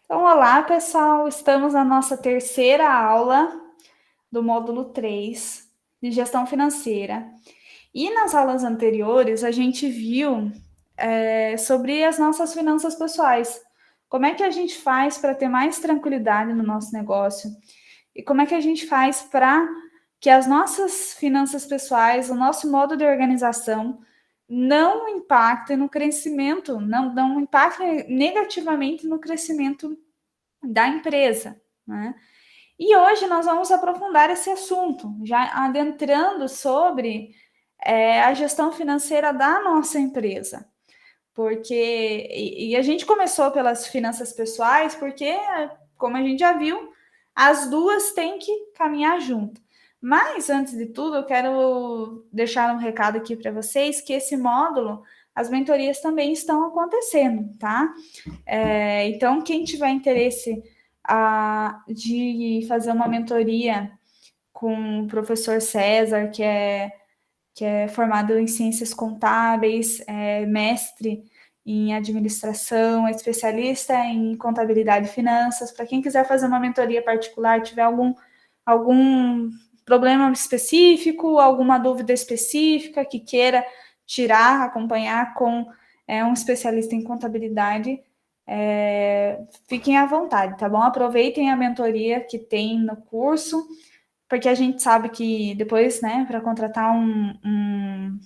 Então, olá, pessoal. Estamos na nossa terceira aula do módulo 3 de gestão financeira. E nas aulas anteriores, a gente viu sobre as nossas finanças pessoais. Como é que a gente faz para ter mais tranquilidade no nosso negócio? E como é que a gente faz para que as nossas finanças pessoais, o nosso modo de organização, não impactem no crescimento, não impactem negativamente no crescimento da empresa, né? E hoje nós vamos aprofundar esse assunto, já adentrando sobre a gestão financeira da nossa empresa. Porque, e a gente começou pelas finanças pessoais, porque, como a gente já viu, as duas têm que caminhar junto. Mas, antes de tudo, eu quero deixar um recado aqui para vocês, que esse módulo, as mentorias também estão acontecendo, tá? Então, quem tiver interesse de fazer uma mentoria com o professor César, que é formado em ciências contábeis, é mestre em administração, é especialista em contabilidade e finanças. Para quem quiser fazer uma mentoria particular, tiver algum problema específico, alguma dúvida específica que queira tirar, acompanhar com um especialista em contabilidade, fiquem à vontade, tá bom? Aproveitem a mentoria que tem no curso, porque a gente sabe que depois, né, para contratar um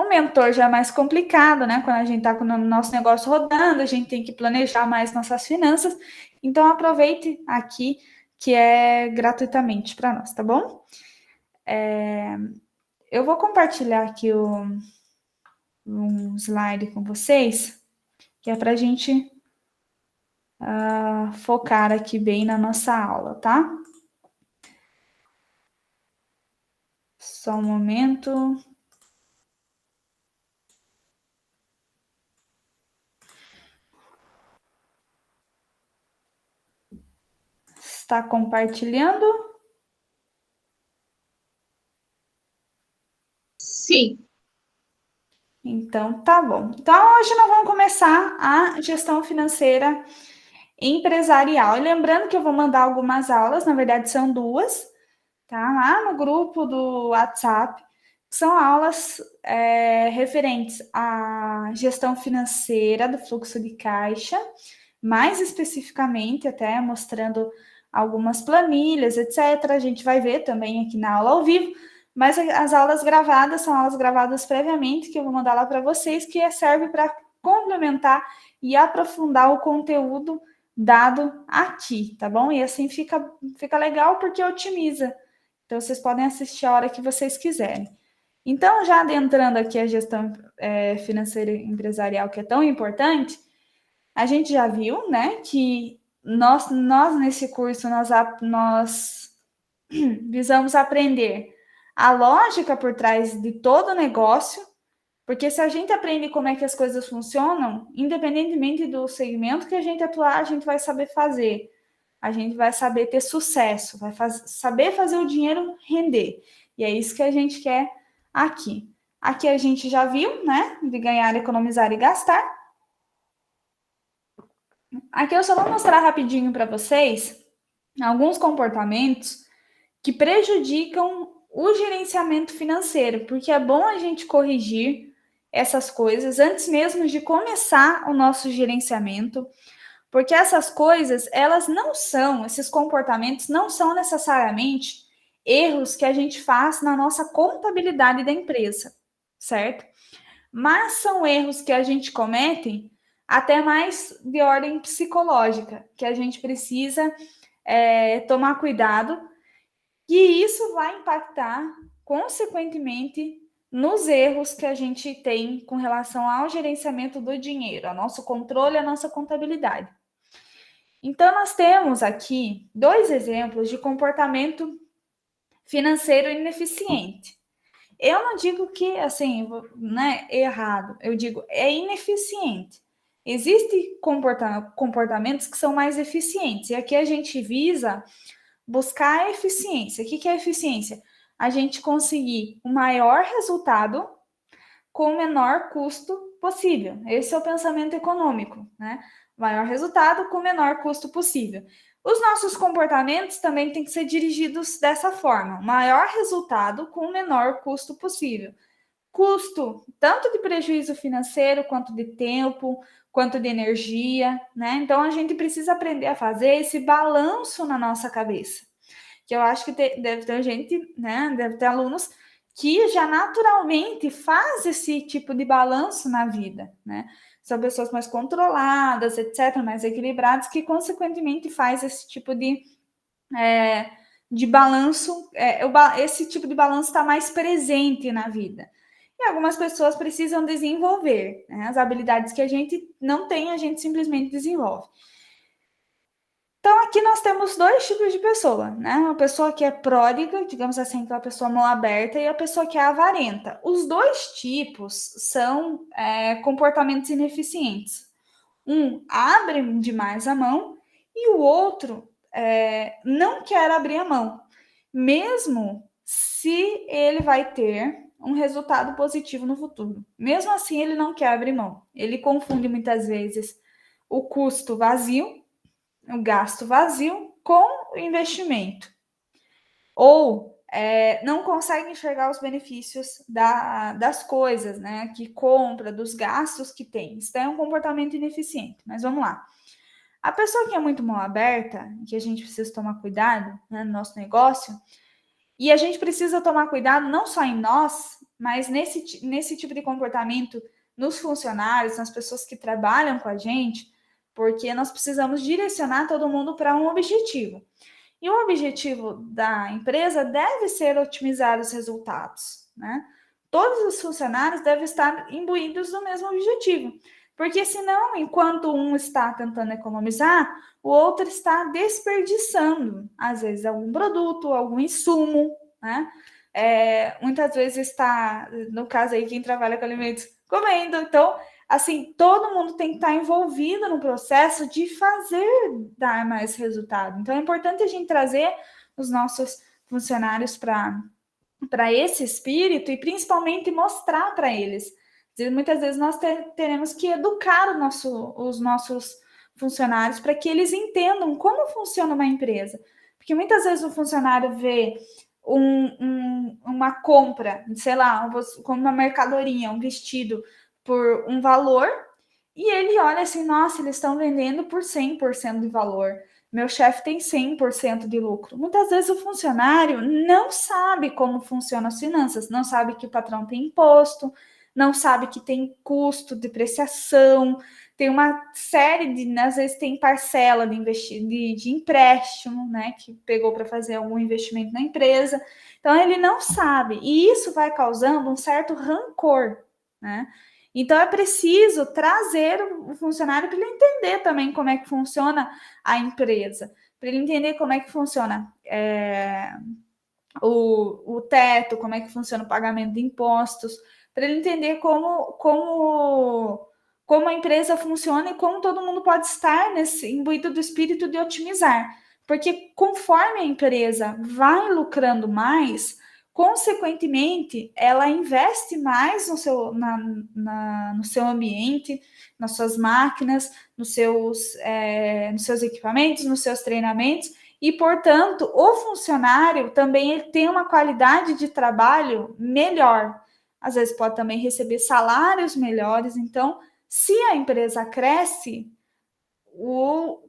mentor já é mais complicado, né? Quando a gente está com o nosso negócio rodando, a gente tem que planejar mais nossas finanças. Então, aproveite aqui, que é gratuitamente para nós, tá bom? Eu vou compartilhar aqui um slide com vocês, que é para a gente focar aqui bem na nossa aula, tá? Só um momento. Está compartilhando? Sim. Então, tá bom. Então, hoje nós vamos começar a gestão financeira empresarial. E lembrando que eu vou mandar algumas aulas, na verdade são duas, tá? Lá no grupo do WhatsApp, são aulas referentes à gestão financeira do fluxo de caixa, mais especificamente, até mostrando algumas planilhas, etc. A gente vai ver também aqui na aula ao vivo, mas as aulas gravadas são aulas gravadas previamente, que eu vou mandar lá para vocês, que serve para complementar e aprofundar o conteúdo dado aqui, tá bom? E assim fica legal porque otimiza. Então, vocês podem assistir a hora que vocês quiserem. Então, já adentrando aqui a gestão financeira empresarial, que é tão importante, a gente já viu, né, que nós nesse curso, nós visamos aprender a lógica por trás de todo o negócio, porque se a gente aprende como é que as coisas funcionam, independentemente do segmento que a gente atuar, a gente vai saber fazer. A gente vai saber ter sucesso, saber fazer o dinheiro render. E é isso que a gente quer aqui. Aqui a gente já viu, né? De ganhar, economizar e gastar. Aqui eu só vou mostrar rapidinho para vocês alguns comportamentos que prejudicam o gerenciamento financeiro, porque é bom a gente corrigir essas coisas antes mesmo de começar o nosso gerenciamento, porque essas coisas, elas não são, esses comportamentos não são necessariamente erros que a gente faz na nossa contabilidade da empresa, certo? Mas são erros que a gente comete até mais de ordem psicológica, que a gente precisa tomar cuidado, e isso vai impactar, consequentemente, nos erros que a gente tem com relação ao gerenciamento do dinheiro, ao nosso controle, à nossa contabilidade. Então, nós temos aqui dois exemplos de comportamento financeiro ineficiente. Eu não digo que, assim, né, errado, eu digo é ineficiente. Existem comportamentos que são mais eficientes, e aqui a gente visa buscar a eficiência. O que é eficiência? A gente conseguir o maior resultado com o menor custo possível. Esse é o pensamento econômico, né? Maior resultado com o menor custo possível. Os nossos comportamentos também têm que ser dirigidos dessa forma: maior resultado com o menor custo possível. Custo tanto de prejuízo financeiro, quanto de tempo, quanto de energia, né? Então a gente precisa aprender a fazer esse balanço na nossa cabeça. Que eu acho que deve ter gente, né? Deve ter alunos que já naturalmente faz esse tipo de balanço na vida, né? São pessoas mais controladas, etc., mais equilibradas, que consequentemente faz esse tipo de balanço, esse tipo de balanço está mais presente na vida. E algumas pessoas precisam desenvolver, né? As habilidades que a gente não tem, a gente simplesmente desenvolve. Então, aqui nós temos dois tipos de pessoa, né? Uma pessoa que é pródiga, digamos assim, que é uma pessoa mão aberta, e a pessoa que é avarenta. Os dois tipos são comportamentos ineficientes. Um abre demais a mão e o outro não quer abrir a mão, mesmo se ele vai ter um resultado positivo no futuro. Mesmo assim, ele não quer abrir mão. Ele confunde muitas vezes o custo vazio, o gasto vazio, com o investimento. Ou não consegue enxergar os benefícios das coisas, né? Que compra, dos gastos que tem. Isso é um comportamento ineficiente. Mas vamos lá. A pessoa que é muito mão aberta, que a gente precisa tomar cuidado, né, no nosso negócio, e a gente precisa tomar cuidado não só em nós, mas nesse tipo de comportamento nos funcionários, nas pessoas que trabalham com a gente, porque nós precisamos direcionar todo mundo para um objetivo. E o objetivo da empresa deve ser otimizar os resultados, né? Todos os funcionários devem estar imbuídos do mesmo objetivo, porque senão, enquanto um está tentando economizar, o outro está desperdiçando, às vezes, algum produto, algum insumo, né? Muitas vezes está, no caso aí, quem trabalha com alimentos, comendo. Então, assim, todo mundo tem que estar envolvido no processo de fazer dar mais resultado. Então, é importante a gente trazer os nossos funcionários para esse espírito e principalmente mostrar para eles. Muitas vezes nós teremos que educar os nossos funcionários para que eles entendam como funciona uma empresa. Porque muitas vezes o funcionário vê uma compra, sei lá, como uma mercadoria, um vestido por um valor, e ele olha assim, nossa, eles estão vendendo por 100% de valor. Meu chefe tem 100% de lucro. Muitas vezes o funcionário não sabe como funcionam as finanças, não sabe que o patrão tem imposto, não sabe que tem custo, depreciação, tem uma série de, às vezes tem parcela de empréstimo, né, que pegou para fazer algum investimento na empresa. Então ele não sabe, e isso vai causando um certo rancor, né? Então é preciso trazer o funcionário para ele entender também como é que funciona a empresa, para ele entender como é que funciona o teto, como é que funciona o pagamento de impostos, para ele entender como a empresa funciona e como todo mundo pode estar nesse imbuído do espírito de otimizar. Porque conforme a empresa vai lucrando mais, consequentemente, ela investe mais no seu ambiente, nas suas máquinas, nos seus equipamentos, nos seus treinamentos, e, portanto, o funcionário também ele tem uma qualidade de trabalho melhor. Às vezes pode também receber salários melhores. Então, se a empresa cresce,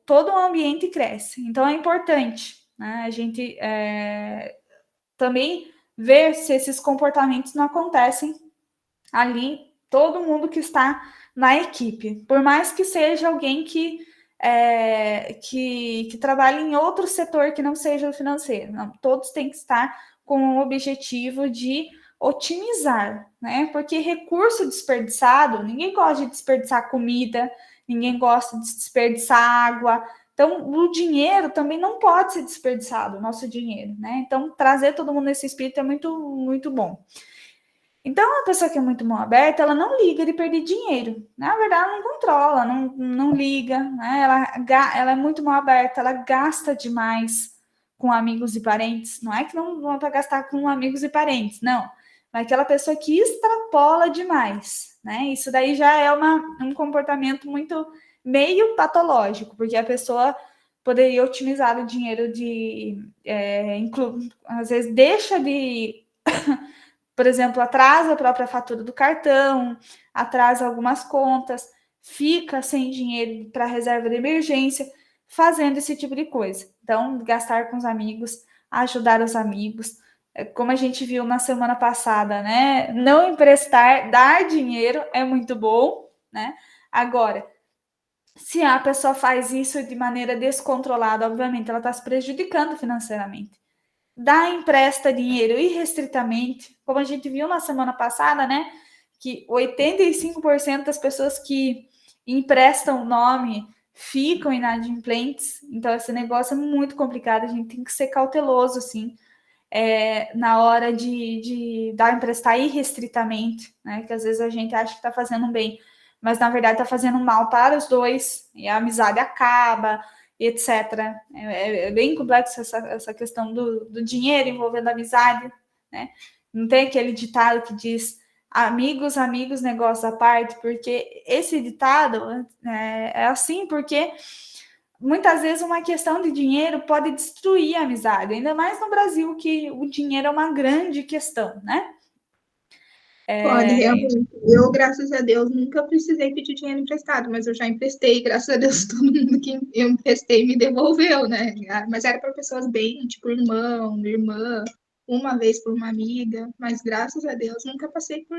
todo o ambiente cresce. Então, é importante, né, a gente também ver se esses comportamentos não acontecem ali, todo mundo que está na equipe. Por mais que seja alguém que trabalhe em outro setor que não seja o financeiro. Não, todos têm que estar com o objetivo de otimizar, né? Porque recurso desperdiçado, ninguém gosta de desperdiçar comida, ninguém gosta de desperdiçar água. Então, o dinheiro também não pode ser desperdiçado, o nosso dinheiro, né? Então, trazer todo mundo nesse espírito é muito, muito bom. Então, a pessoa que é muito mão aberta, ela não liga de perder dinheiro. Na verdade, ela não controla, não liga, né? Ela é muito mão aberta, ela gasta demais com amigos e parentes. Não é que não vão para gastar com amigos e parentes, não. Mas aquela pessoa que extrapola demais, né? Isso daí já é um comportamento muito meio patológico, porque a pessoa poderia otimizar o dinheiro às vezes deixa de, por exemplo, atrasa a própria fatura do cartão, atrasa algumas contas, fica sem dinheiro para reserva de emergência, fazendo esse tipo de coisa. Então, gastar com os amigos, ajudar os amigos, como a gente viu na semana passada, né? Não emprestar, dar dinheiro é muito bom, né? Agora, se a pessoa faz isso de maneira descontrolada, obviamente ela está se prejudicando financeiramente. Dá, empresta dinheiro irrestritamente, como a gente viu na semana passada, né? Que 85% das pessoas que emprestam o nome ficam inadimplentes. Então, esse negócio é muito complicado, a gente tem que ser cauteloso, assim, na hora de dar emprestar irrestritamente, né? Que às vezes a gente acha que está fazendo bem, mas na verdade está fazendo mal para os dois, e a amizade acaba, etc. É bem complexo essa questão do dinheiro envolvendo a amizade, né? Não tem aquele ditado que diz amigos, amigos, negócio à parte, porque esse ditado é assim porque muitas vezes uma questão de dinheiro pode destruir a amizade, ainda mais no Brasil, que o dinheiro é uma grande questão, né? Pode, realmente. Eu, graças a Deus, nunca precisei pedir dinheiro emprestado, mas eu já emprestei, graças a Deus, todo mundo que eu emprestei me devolveu, né? Mas era para pessoas bem, tipo irmão, irmã, uma vez por uma amiga, mas graças a Deus nunca passei por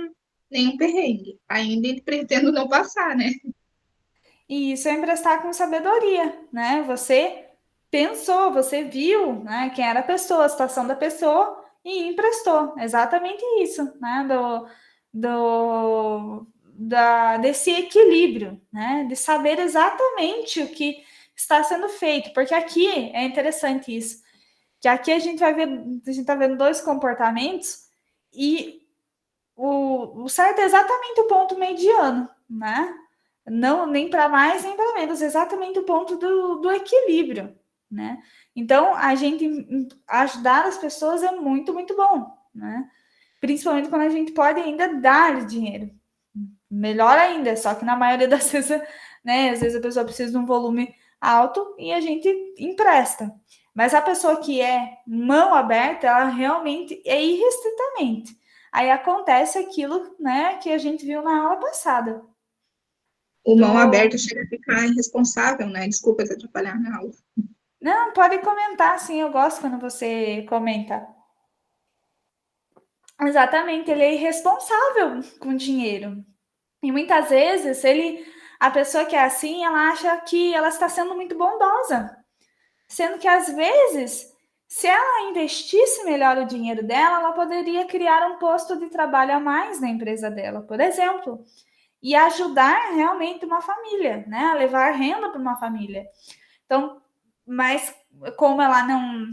nenhum perrengue. Ainda pretendo não passar, né? E isso é emprestar com sabedoria, né? Você pensou, você viu, né, quem era a pessoa, a situação da pessoa e emprestou. Exatamente isso, né? Desse equilíbrio, né? De saber exatamente o que está sendo feito. Porque aqui é interessante isso, que aqui a gente está vendo dois comportamentos e o certo é exatamente o ponto mediano, né? Não, nem para mais, nem para menos, exatamente o ponto do equilíbrio, né? Então, a gente ajudar as pessoas é muito, muito bom, né? Principalmente quando a gente pode ainda dar dinheiro. Melhor ainda, só que na maioria das vezes, né? Às vezes a pessoa precisa de um volume alto e a gente empresta. Mas a pessoa que é mão aberta, ela realmente é irrestritamente. Aí acontece aquilo, né, que a gente viu na aula passada. O mão Do aberta chega a ficar irresponsável, né? Desculpa te atrapalhar na aula. Não, pode comentar, sim, eu gosto quando você comenta. Exatamente, ele é irresponsável com dinheiro. E muitas vezes a pessoa que é assim, ela acha que ela está sendo muito bondosa. Sendo que às vezes, se ela investisse melhor o dinheiro dela, ela poderia criar um posto de trabalho a mais na empresa dela, por exemplo, e ajudar realmente uma família, né? A levar renda para uma família. Então, mas como ela não,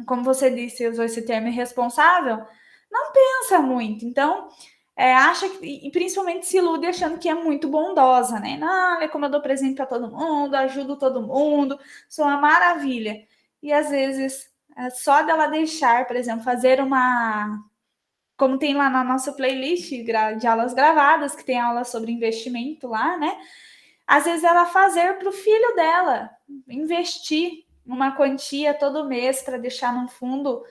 como você disse, usou esse termo irresponsável, não pensa muito. Então, acha que, e principalmente se ilude achando que é muito bondosa, né? Não, olha como eu dou presente para todo mundo, ajudo todo mundo, sou uma maravilha. E às vezes, só dela deixar, por exemplo, fazer como tem lá na nossa playlist de aulas gravadas, que tem aula sobre investimento lá, né? Às vezes ela fazer para o filho dela, investir uma quantia todo mês para deixar num fundo,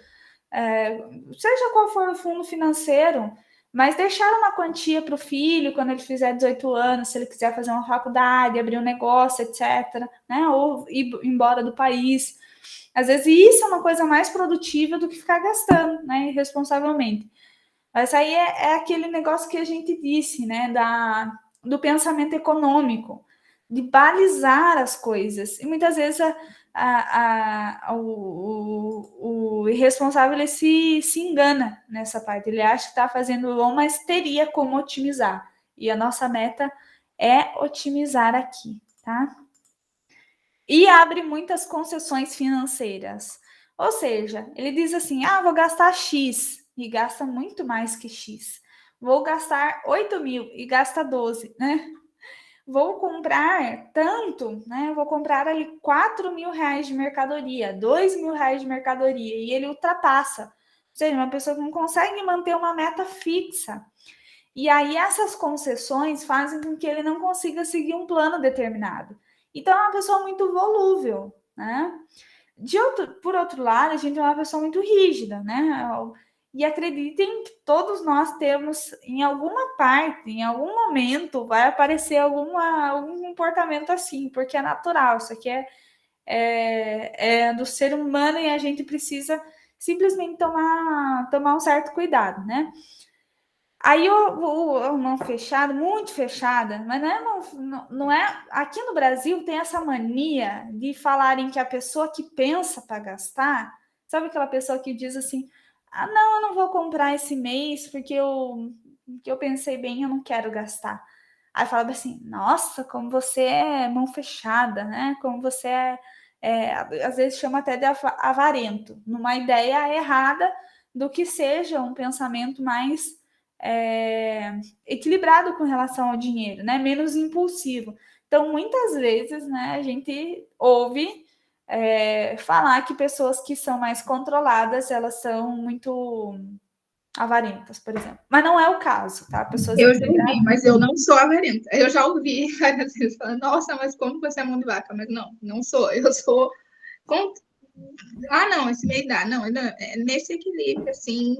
seja qual for o fundo financeiro, mas deixar uma quantia para o filho quando ele fizer 18 anos, se ele quiser fazer uma faculdade, abrir um negócio, etc., né? Ou ir embora do país. Às vezes isso é uma coisa mais produtiva do que ficar gastando, né? Irresponsavelmente. Mas aí é aquele negócio que a gente disse, né? Do pensamento econômico, de balizar as coisas. E muitas vezes o irresponsável ele se engana nessa parte. Ele acha que está fazendo bom, mas teria como otimizar. E a nossa meta é otimizar aqui, tá? E abre muitas concessões financeiras. Ou seja, ele diz assim: ah, vou gastar X e gasta muito mais que X. Vou gastar 8.000 e gasta 12, né? Vou comprar tanto, né? Vou comprar ali 4.000 reais de mercadoria, 2.000 reais de mercadoria e ele ultrapassa. Ou seja, uma pessoa que não consegue manter uma meta fixa. E aí essas concessões fazem com que ele não consiga seguir um plano determinado. Então é uma pessoa muito volúvel, né? Por outro lado, a gente é uma pessoa muito rígida, né? E acreditem que todos nós temos, em alguma parte, em algum momento, vai aparecer algum comportamento assim, porque é natural, isso aqui é do ser humano e a gente precisa simplesmente tomar um certo cuidado, né? Aí o mão fechada, muito fechada, mas não é. Aqui no Brasil tem essa mania de falarem que a pessoa que pensa para gastar, sabe aquela pessoa que diz assim: ah, não, eu não vou comprar esse mês porque eu pensei bem, eu não quero gastar. Aí falava assim: nossa, como você é mão fechada, né? Como você às vezes chama até de avarento, numa ideia errada do que seja um pensamento mais equilibrado com relação ao dinheiro, né? Menos impulsivo. Então, muitas vezes, né, a gente ouve falar que pessoas que são mais controladas, elas são muito avarentas, por exemplo. Mas não é o caso, tá? Pessoas Eu já ouvi, equilibradas. mas eu não sou avarenta. Eu já ouvi várias vezes falando, nossa, mas como você é mão de vaca? Mas não, não sou. Eu sou. Ah, não, esse meio dá. Não, é nesse equilíbrio, assim.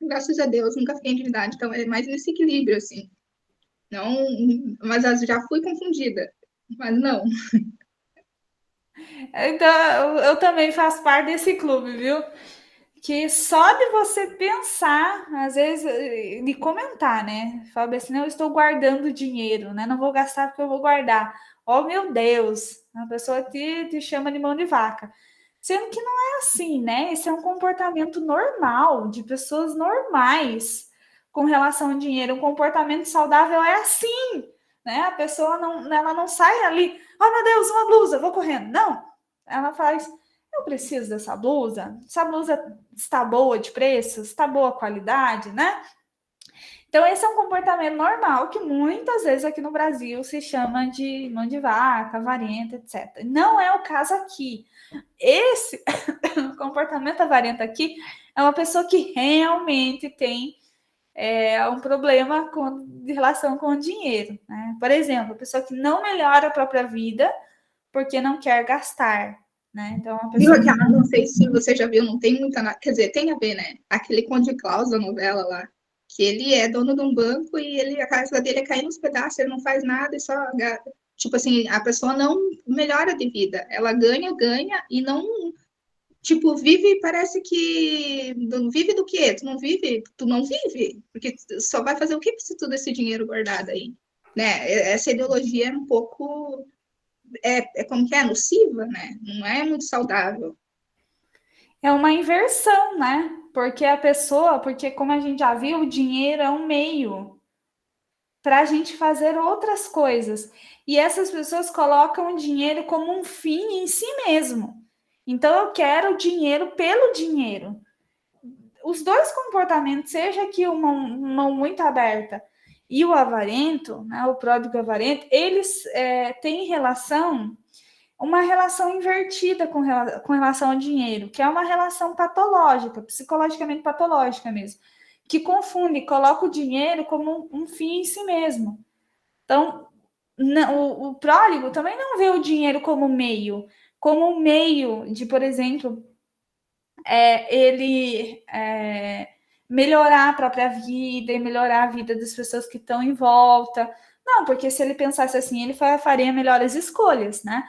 Graças a Deus, nunca fiquei endividada. Então, é mais nesse equilíbrio, assim. Não, mas já fui confundida. Mas não. Então, eu também faço parte desse clube, viu? Que só de você pensar, às vezes, de comentar, né? Fala assim, não, eu estou guardando dinheiro, né? Não vou gastar porque eu vou guardar. Oh, meu Deus! A pessoa te chama de mão de vaca. Sendo que não é assim, né? Esse é um comportamento normal, de pessoas normais com relação ao dinheiro. Um comportamento saudável é assim, né? A pessoa ela não sai ali, oh, meu Deus, uma blusa, vou correndo. Não, ela faz, eu preciso dessa blusa? Essa blusa está boa de preço? Está boa a qualidade, né? Então, esse é um comportamento normal que muitas vezes aqui no Brasil se chama de mão de vaca, avarenta, etc. Não é o caso aqui. Esse comportamento avarento aqui é uma pessoa que realmente tem um problema de relação com o dinheiro. Né? Por exemplo, a pessoa que não melhora a própria vida porque não quer gastar. Né? Então, uma Viu pessoa que aquela, não. não sei se você já viu, não tem muita. Quer dizer, tem a ver, né? Aquele Conde Klaus da novela lá, que ele é dono de um banco e a casa dele é cair nos pedaços, ele não faz nada e só. Tipo assim, a pessoa não melhora de vida. Ela ganha, ganha e não. Tipo, vive, parece que. Vive do quê? Tu não vive? Tu não vive. Porque só vai fazer o que com todo esse dinheiro guardado aí? Né? Essa ideologia é um pouco. É como que é? Nociva, né? Não é muito saudável. É uma inversão, né? Porque como a gente já viu, o dinheiro é um meio para a gente fazer outras coisas. E essas pessoas colocam o dinheiro como um fim em si mesmo. Então eu quero dinheiro pelo dinheiro. Os dois comportamentos, seja que uma mão muito aberta e o avarento, né, o pródigo avarento, eles têm uma relação invertida com relação ao dinheiro, que é uma relação patológica, psicologicamente patológica mesmo, que confunde, coloca o dinheiro como um fim em si mesmo. Então, o pródigo também não vê o dinheiro como um meio de, por exemplo, ele melhorar a própria vida e melhorar a vida das pessoas que estão em volta. Não, porque se ele pensasse assim, ele faria melhores escolhas, né?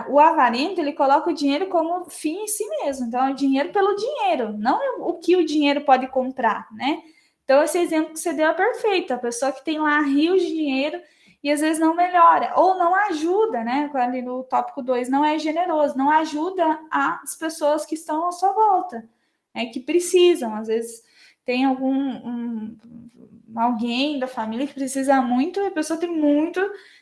O avarento, ele coloca o dinheiro como fim em si mesmo. Então, é o dinheiro pelo dinheiro, não o que o dinheiro pode comprar, né? Então, esse exemplo que você deu é perfeito. A pessoa que tem lá rios de dinheiro e às vezes não melhora, ou não ajuda, né? Ali no tópico 2 não é generoso, não ajuda as pessoas que estão à sua volta, que precisam, às vezes tem alguém da família que precisa muito, e a pessoa tem muito,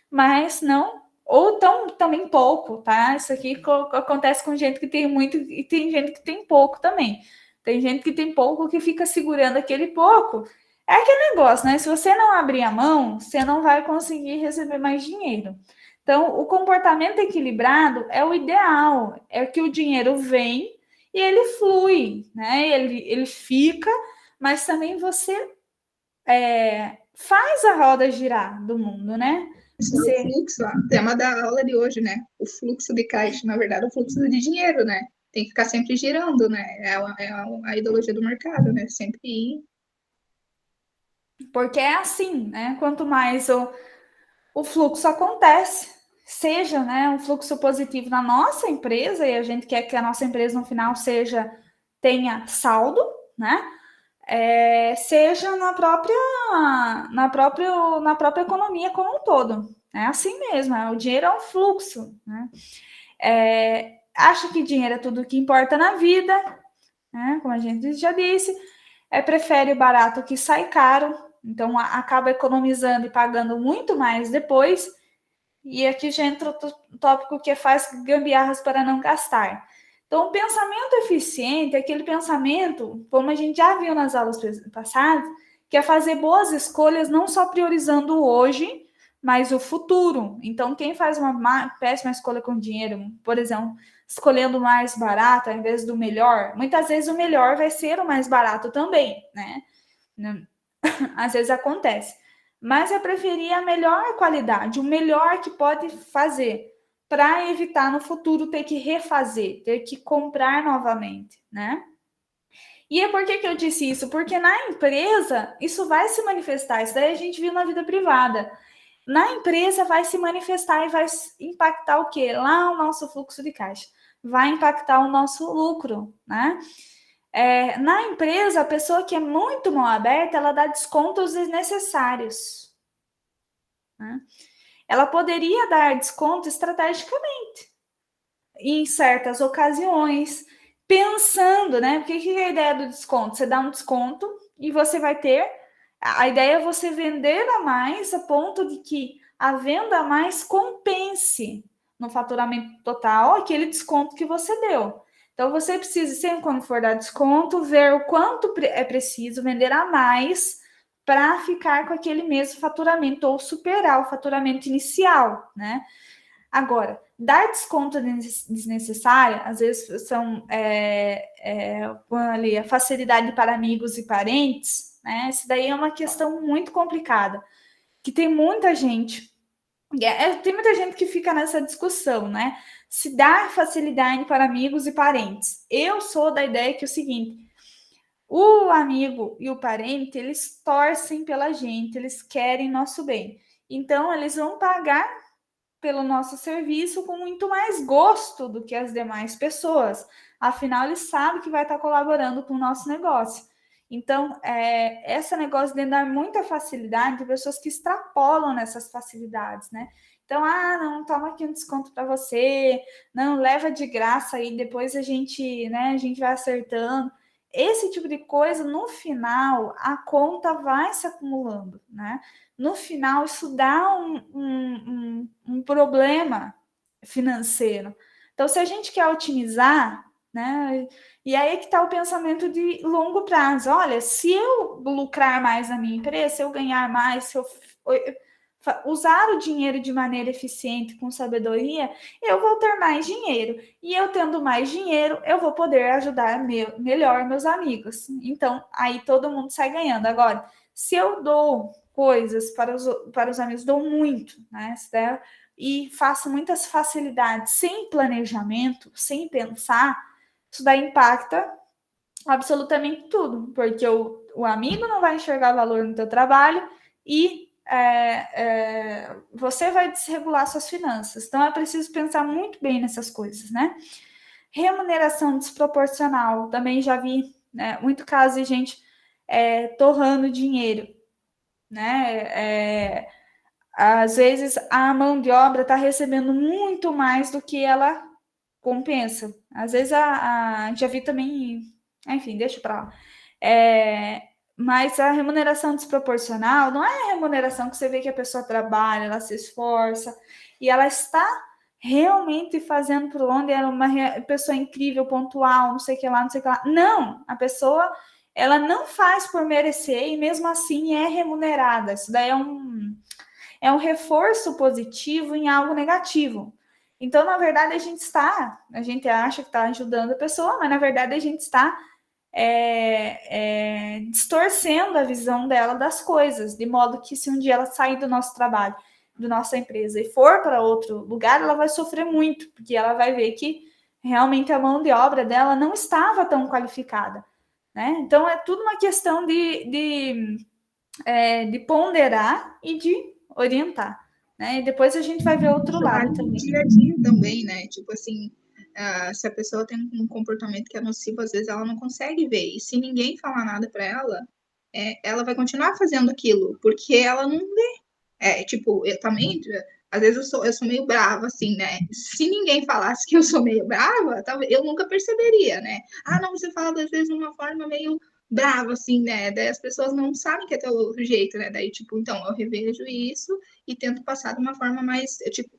mas não, ou também pouco, tá? Isso aqui acontece com gente que tem muito e tem gente que tem pouco também. Tem gente que tem pouco que fica segurando aquele pouco. É aquele negócio, né? Se você não abrir a mão, você não vai conseguir receber mais dinheiro. Então, o comportamento equilibrado é o ideal, é que o dinheiro vem e ele flui, né? Ele fica, mas também você faz a roda girar do mundo, né? Isso é o Você, fluxo, ó, tema da aula de hoje, né? O fluxo de caixa, na verdade, o fluxo de dinheiro, né? Tem que ficar sempre girando, né? É a ideologia do mercado, né? Sempre ir. porque é assim, né? Quanto mais o fluxo acontece, seja, né, um fluxo positivo na nossa empresa, e a gente quer que a nossa empresa no final tenha saldo, né? Seja na própria economia como um todo. É assim mesmo, o dinheiro é um fluxo, né? Acha que dinheiro é tudo o que importa na vida, né? Como a gente já disse, prefere o barato que sai caro, então acaba economizando e pagando muito mais depois. E aqui já entra o tópico que faz gambiarras para não gastar. Então, o pensamento eficiente é aquele pensamento, como a gente já viu nas aulas passadas, que é fazer boas escolhas não só priorizando o hoje, mas o futuro. Então, quem faz uma péssima escolha com dinheiro, por exemplo, escolhendo o mais barato ao invés do melhor, muitas vezes o melhor vai ser o mais barato também, né? Às vezes acontece. Mas eu preferia a melhor qualidade, o melhor que pode fazer, para evitar no futuro ter que refazer, ter que comprar novamente, né? E é por que eu disse isso? Porque na empresa isso vai se manifestar, isso daí a gente viu na vida privada. Na empresa vai se manifestar e vai impactar o quê? Lá o nosso fluxo de caixa. Vai impactar o nosso lucro, né? Na empresa, a pessoa que é muito mal aberta, ela dá descontos desnecessários, né? Ela poderia dar desconto estrategicamente, em certas ocasiões, pensando, né? Porque que é a ideia do desconto? Você dá um desconto e você vai ter. A ideia é você vender a mais a ponto de que a venda a mais compense no faturamento total aquele desconto que você deu. Então você precisa, sempre quando for dar desconto, ver o quanto é preciso vender a mais para ficar com aquele mesmo faturamento ou superar o faturamento inicial, né? Agora, dar desconto desnecessário, às vezes são ali, a facilidade para amigos e parentes, né? Isso daí é uma questão muito complicada, que tem muita gente que fica nessa discussão, né? Se dar facilidade para amigos e parentes. Eu sou da ideia que é o seguinte: o amigo e o parente, eles torcem pela gente, eles querem nosso bem. Então, eles vão pagar pelo nosso serviço com muito mais gosto do que as demais pessoas. Afinal, eles sabem que vai estar colaborando com o nosso negócio. Então, esse negócio de dar muita facilidade, tem pessoas que extrapolam nessas facilidades, né? Então, não, toma aqui um desconto para você, não, leva de graça aí, depois a gente vai acertando. Esse tipo de coisa, no final, a conta vai se acumulando, né? No final, isso dá um problema financeiro. Então, se a gente quer otimizar, né? E aí é que está o pensamento de longo prazo. Olha, se eu lucrar mais na minha empresa, se eu ganhar mais, se eu usar o dinheiro de maneira eficiente, com sabedoria, eu vou ter mais dinheiro. E eu tendo mais dinheiro, eu vou poder ajudar melhor meus amigos. Então, aí todo mundo sai ganhando. Agora, se eu dou coisas para os amigos, dou muito, né? E faço muitas facilidades sem planejamento, sem pensar, isso daí impacta absolutamente tudo, porque o amigo não vai enxergar valor no teu trabalho e você vai desregular suas finanças. Então é preciso pensar muito bem nessas coisas, né? Remuneração desproporcional, também já vi, né, muito caso de gente torrando dinheiro, né? Às vezes a mão de obra está recebendo muito mais do que ela compensa. Às vezes já vi também, enfim, deixa para lá. Mas a remuneração desproporcional não é a remuneração que você vê que a pessoa trabalha, ela se esforça e ela está realmente fazendo por onde ela é uma pessoa incrível, pontual, não sei o que lá, não sei o que lá. Não, a pessoa ela não faz por merecer e mesmo assim é remunerada. Isso daí é um reforço positivo em algo negativo. Então, na verdade, a gente acha que está ajudando a pessoa, mas na verdade a gente está distorcendo a visão dela das coisas, de modo que se um dia ela sair do nosso trabalho, da nossa empresa e for para outro lugar, ela vai sofrer muito, porque ela vai ver que realmente a mão de obra dela não estava tão qualificada, né? Então é tudo uma questão de ponderar e de orientar, né? E depois a gente vai ver outro Isso lado vale no também. dia a dia também, né? Tipo assim, se a pessoa tem um comportamento que é nocivo, às vezes ela não consegue ver. E se ninguém falar nada para ela, ela vai continuar fazendo aquilo, porque ela não vê. Tipo, eu também, às vezes eu sou meio brava, assim, né? Se ninguém falasse que eu sou meio brava, talvez eu nunca perceberia, né? Ah, não, você fala às vezes de uma forma meio brava, assim, né? Daí as pessoas não sabem que é teu jeito, né? Daí, tipo, então eu revejo isso e tento passar de uma forma mais, tipo,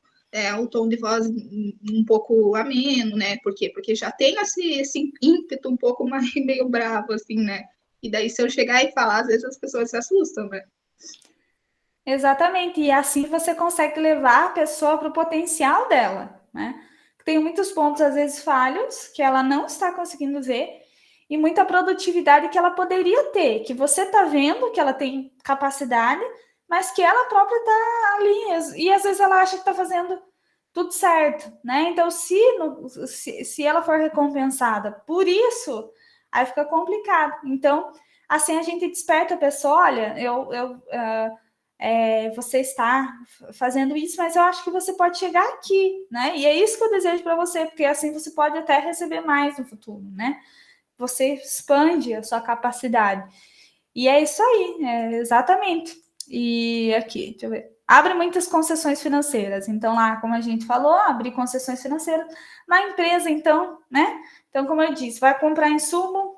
o tom de voz um pouco ameno, né? Por quê? Porque já tem esse ímpeto um pouco mais meio bravo, assim, né? E daí, se eu chegar e falar, às vezes as pessoas se assustam, né? Exatamente, e assim você consegue levar a pessoa para o potencial dela, né? Tem muitos pontos, às vezes, falhos, que ela não está conseguindo ver, e muita produtividade que ela poderia ter, que você está vendo que ela tem capacidade, mas que ela própria está ali, e às vezes ela acha que está fazendo tudo certo, né? Então, se ela for recompensada por isso, aí fica complicado. Então, assim a gente desperta a pessoa, olha, você está fazendo isso, mas eu acho que você pode chegar aqui, né? E é isso que eu desejo para você, porque assim você pode até receber mais no futuro, né? Você expande a sua capacidade. E é isso aí, exatamente. E aqui, deixa eu ver. Abre muitas concessões financeiras. Então, lá, como a gente falou, abrir concessões financeiras. Na empresa, então, né? Então, como eu disse, vai comprar insumo,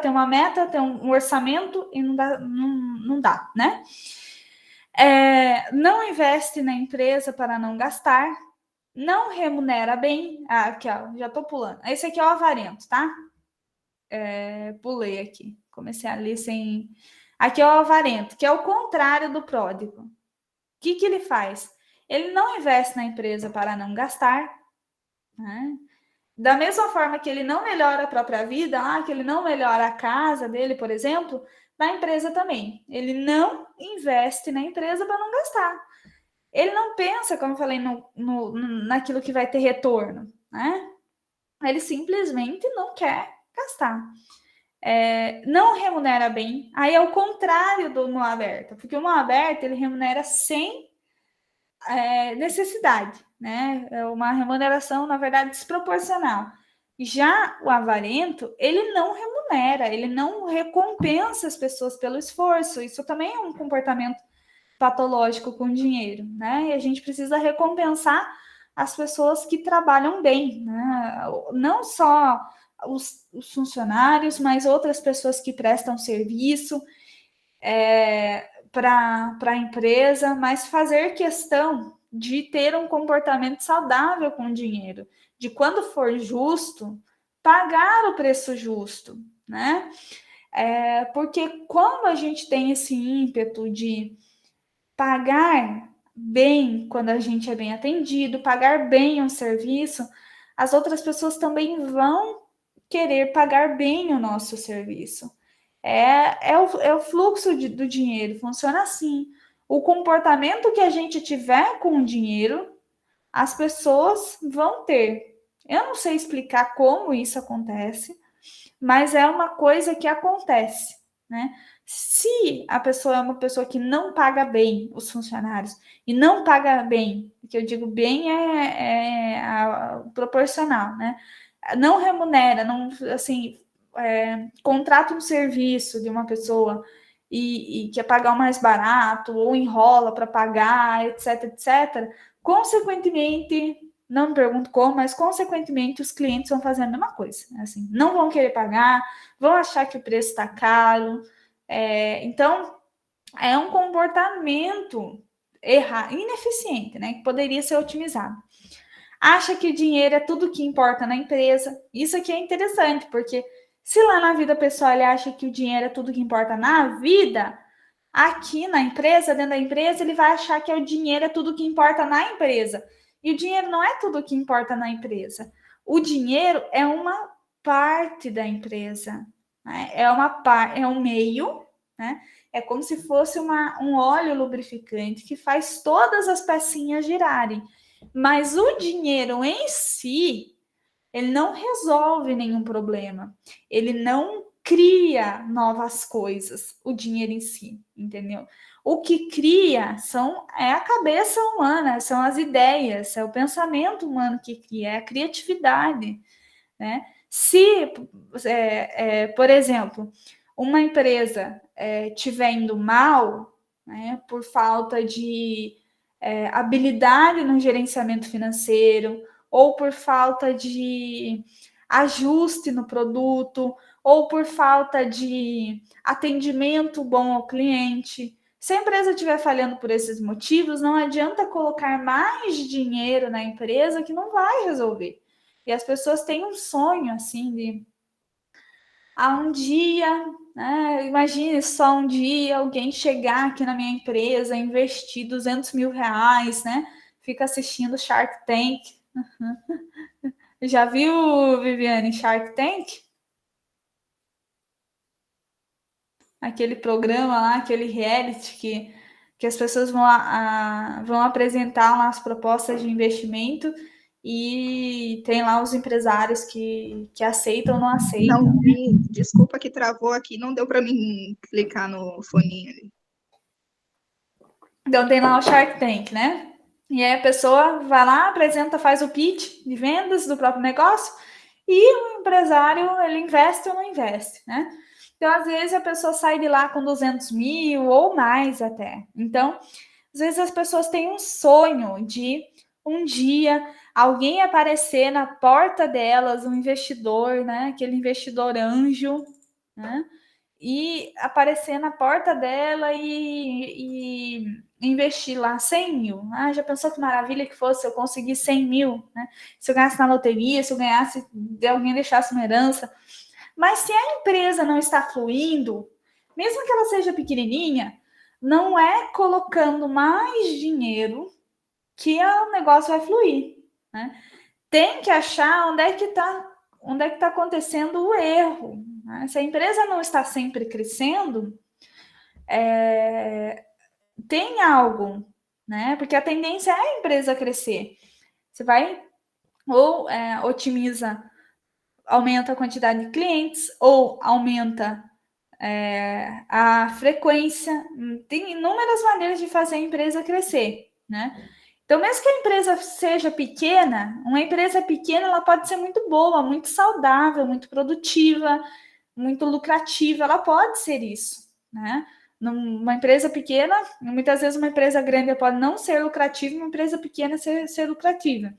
tem uma meta, tem um orçamento e não dá, né? Não investe na empresa para não gastar, não remunera bem. Aqui, ó, já tô pulando. Esse aqui é o avarento, tá? Pulei aqui. Comecei a ler sem. Aqui é o avarento, que é o contrário do pródigo. O que ele faz? Ele não investe na empresa para não gastar, né? Da mesma forma que ele não melhora a própria vida, que ele não melhora a casa dele, por exemplo, na empresa também. Ele não investe na empresa para não gastar. Ele não pensa, como eu falei, naquilo que vai ter retorno, né? Ele simplesmente não quer gastar. Não remunera bem. Aí é o contrário do mão aberta, porque o mão aberta ele remunera sem necessidade, né? É uma remuneração, na verdade, desproporcional. Já o avarento, ele não remunera, ele não recompensa as pessoas pelo esforço. Isso também é um comportamento patológico com dinheiro, né? E a gente precisa recompensar as pessoas que trabalham bem, né? Não só os funcionários, mas outras pessoas que prestam serviço para a empresa, mas fazer questão de ter um comportamento saudável com o dinheiro, de quando for justo, pagar o preço justo, né? Porque quando a gente tem esse ímpeto de pagar bem quando a gente é bem atendido, pagar bem um serviço, as outras pessoas também vão querer pagar bem o nosso serviço. É o fluxo do dinheiro, funciona assim. O comportamento que a gente tiver com o dinheiro, as pessoas vão ter. Eu não sei explicar como isso acontece, mas é uma coisa que acontece, né? Se a pessoa é uma pessoa que não paga bem os funcionários e não paga bem, o que eu digo bem proporcional, né? Não remunera, não assim contrata um serviço de uma pessoa e quer pagar o mais barato ou enrola para pagar, etc, etc. Consequentemente, não me pergunto como, mas consequentemente os clientes vão fazer a mesma coisa. Assim, não vão querer pagar, vão achar que o preço está caro. Então, é um comportamento ineficiente, né? Que poderia ser otimizado. Acha que o dinheiro é tudo que importa na empresa. Isso aqui é interessante, porque se lá na vida pessoal ele acha que o dinheiro é tudo que importa na vida, aqui na empresa, dentro da empresa, ele vai achar que o dinheiro é tudo que importa na empresa. E o dinheiro não é tudo que importa na empresa. O dinheiro é uma parte da empresa. né? É um meio, né? É como se fosse um óleo lubrificante que faz todas as pecinhas girarem. Mas o dinheiro em si, ele não resolve nenhum problema. Ele não cria novas coisas, o dinheiro em si, entendeu? O que cria é a cabeça humana, são as ideias, é o pensamento humano que cria, é a criatividade, né? Se, por exemplo, uma empresa estiver indo mal, né, por falta de habilidade no gerenciamento financeiro, ou por falta de ajuste no produto, ou por falta de atendimento bom ao cliente. Se a empresa estiver falhando por esses motivos, não adianta colocar mais dinheiro na empresa que não vai resolver. E as pessoas têm um sonho assim de um dia, né? Imagine só um dia alguém chegar aqui na minha empresa, investir R$ 200.000, né? Fica assistindo Shark Tank. Já viu, Viviane, Shark Tank? Aquele programa lá, aquele reality que as pessoas vão apresentar lá as propostas de investimento e tem lá os empresários que aceitam ou não aceitam. Não vi, desculpa que travou aqui, não deu para mim clicar no foninho ali. Então tem lá o Shark Tank, né? E aí a pessoa vai lá, apresenta, faz o pitch de vendas do próprio negócio e o empresário, ele investe ou não investe, né? Então, às vezes, a pessoa sai de lá com 200 mil ou mais até. Então, às vezes as pessoas têm um sonho de um dia alguém aparecer na porta delas, um investidor, né? Aquele investidor anjo, né? E aparecer na porta dela e investir lá 100 mil. Já pensou que maravilha que fosse eu conseguir 100 mil, né? Se eu ganhasse na loteria, se eu ganhasse, alguém deixasse uma herança. Mas se a empresa não está fluindo, mesmo que ela seja pequenininha, não é colocando mais dinheiro que o negócio vai fluir, né? Tem que achar onde é que está acontecendo o erro, né? Se a empresa não está sempre crescendo, tem algo, né? Porque a tendência é a empresa crescer. Você vai ou otimiza, aumenta a quantidade de clientes, ou aumenta a frequência. Tem inúmeras maneiras de fazer a empresa crescer, né? Então, mesmo que a empresa seja pequena, uma empresa pequena ela pode ser muito boa, muito saudável, muito produtiva, muito lucrativa, ela pode ser isso, né? Uma empresa pequena, muitas vezes uma empresa grande pode não ser lucrativa, uma empresa pequena ser lucrativa.